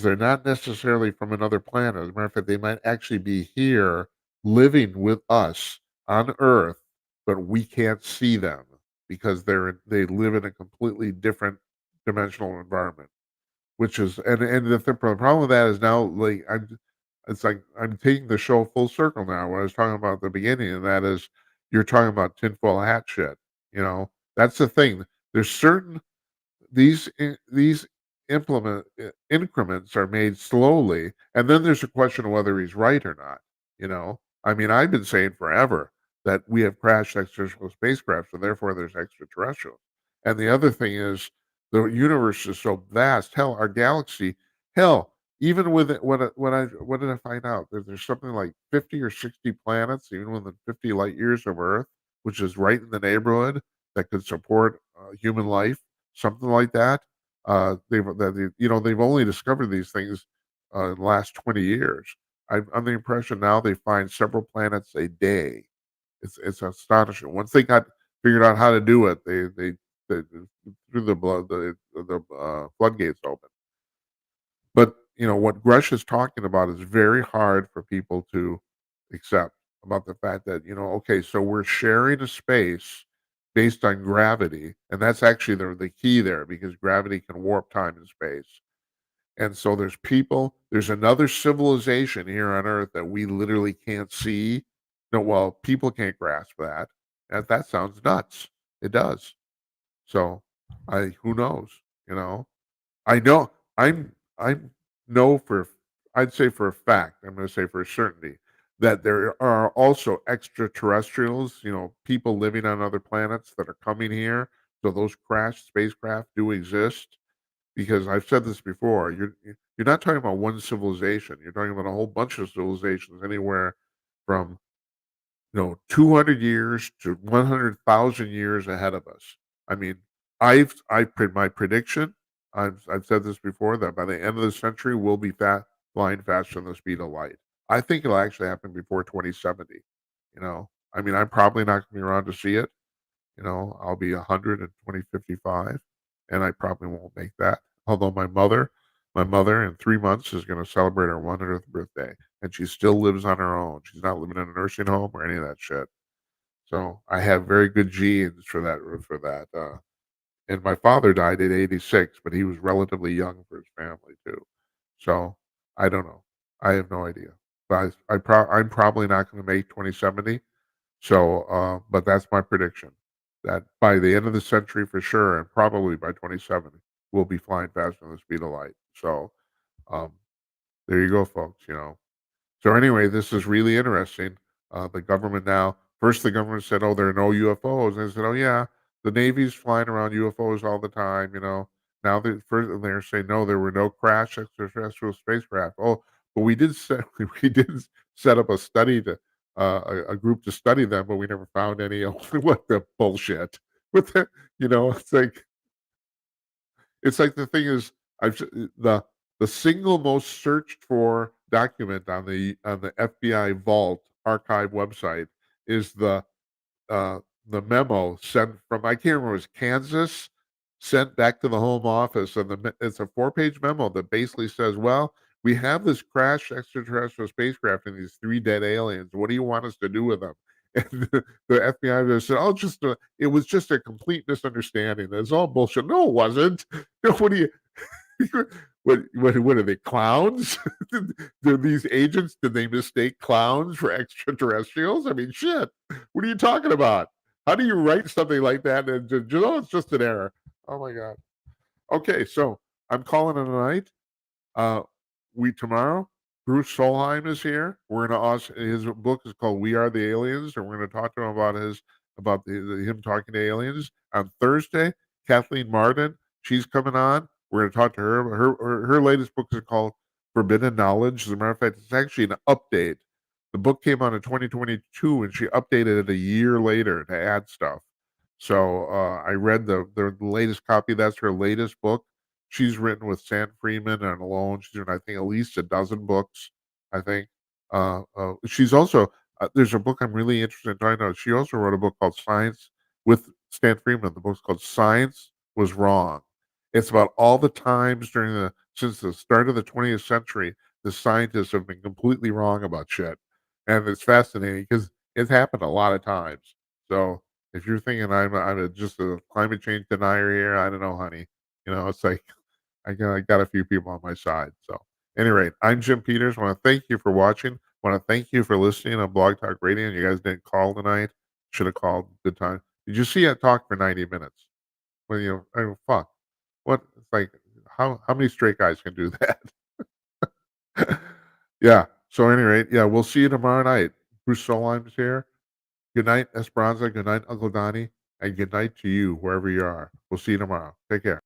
they're not necessarily from another planet. As a matter of fact, they might actually be here living with us on Earth, but we can't see them because they live in a completely different dimensional environment. Which is and the problem with that is now it's like I'm taking the show full circle now. What I was talking about at the beginning, and that is you're talking about tinfoil hat shit. That's the thing. There's certain these increments are made slowly, and then there's a question of whether he's right or not. I mean, I've been saying forever that we have crashed extraterrestrial spacecraft, so therefore there's extraterrestrials. And the other thing is the universe is so vast. Hell, our galaxy, hell, even with it, what did I find out? There's something like 50 or 60 planets, even within 50 light years of Earth, which is right in the neighborhood that could support human life, something like that. They've only discovered these things in the last 20 years. I'm under the impression now they find several planets a day. It's astonishing. Once they got figured out how to do it. They threw the floodgates open. But, what Gresh is talking about is very hard for people to accept about the fact that, okay, so we're sharing a space based on gravity, and that's actually the key there because gravity can warp time and space. And so there's another civilization here on Earth that we literally can't see. No, well, people can't grasp that. And that sounds nuts. It does. So who knows, you know? I know I'm know for I'd say for a fact, I'm gonna say for a certainty, that there are also extraterrestrials, people living on other planets that are coming here. So those crashed spacecraft do exist because I've said this before. You're not talking about one civilization. You're talking about a whole bunch of civilizations, anywhere from 200 years to 100,000 years ahead of us. I mean, my prediction, I've said this before, that by the end of the century, we'll be flying faster than the speed of light. I think it'll actually happen before 2070. I mean, I'm probably not going to be around to see it. I'll be 100 in 2055, and I probably won't make that. Although my mother in 3 months is going to celebrate her 100th birthday, and she still lives on her own. She's not living in a nursing home or any of that shit. So I have very good genes for that. And my father died at 86, but he was relatively young for his family too. So I don't know. I have no idea. But I'm probably not going to make 2070. So, but that's my prediction, that by the end of the century for sure, and probably by 2070, we'll be flying faster than the speed of light. So, um, there you go, folks. So anyway, this is really interesting. The government now, first the government said, "Oh, there are no UFOs," and they said, "Oh yeah, the Navy's flying around UFOs all the time." Now they're saying, "No, there were no crash extraterrestrial spacecraft." Oh, but we did set we did set up a study to a group to study them, but we never found any. What the bullshit? What it's like the thing is, the single most searched for document on the FBI Vault archive website is uh, the memo sent from, I can't remember, it was Kansas, sent back to the Home Office, and it's a 4-page memo that basically says, "Well, we have this crashed extraterrestrial spacecraft and these 3 dead aliens. What do you want us to do with them?" And the FBI just said, "Oh, it was just a complete misunderstanding. It's all bullshit." No, it wasn't. What do you what are they, clowns? These agents, did they mistake clowns for extraterrestrials? I mean, shit. What are you talking about? How do you write something like that and oh, it's just an error? Oh my god. Okay, so I'm calling it a night. Uh, we tomorrow, Bruce Solheim is here. We're gonna his book is called "We Are the Aliens," and we're gonna talk to him about him talking to aliens. On Thursday, Kathleen Martin, she's coming on. We're gonna talk to her. Her latest book is called "Forbidden Knowledge." As a matter of fact, it's actually an update. The book came out in 2022, and she updated it a year later to add stuff. So I read the latest copy. That's her latest book. She's written with Sam Freeman and alone. She's written, I think, at least a dozen books. I think. She's also there's a book I'm really interested in trying out. She also wrote a book called Science with Stan Freeman. The book's called Science Was Wrong. It's about all the times since the start of the 20th century, the scientists have been completely wrong about shit, and it's fascinating because it's happened a lot of times. So if you're thinking just a climate change denier here, I don't know, honey. It's like I got a few people on my side. So, any rate, I'm Jim Peters. Want to thank you for watching. Want to thank you for listening on Blog Talk Radio. You guys didn't call tonight. Should have called. Good time. Did you see I talked for 90 minutes? Well, fuck. What? It's like how many straight guys can do that? Yeah. So, any rate, yeah, we'll see you tomorrow night. Bruce Solheim's here. Good night, Esperanza. Good night, Uncle Donnie. And good night to you, wherever you are. We'll see you tomorrow. Take care.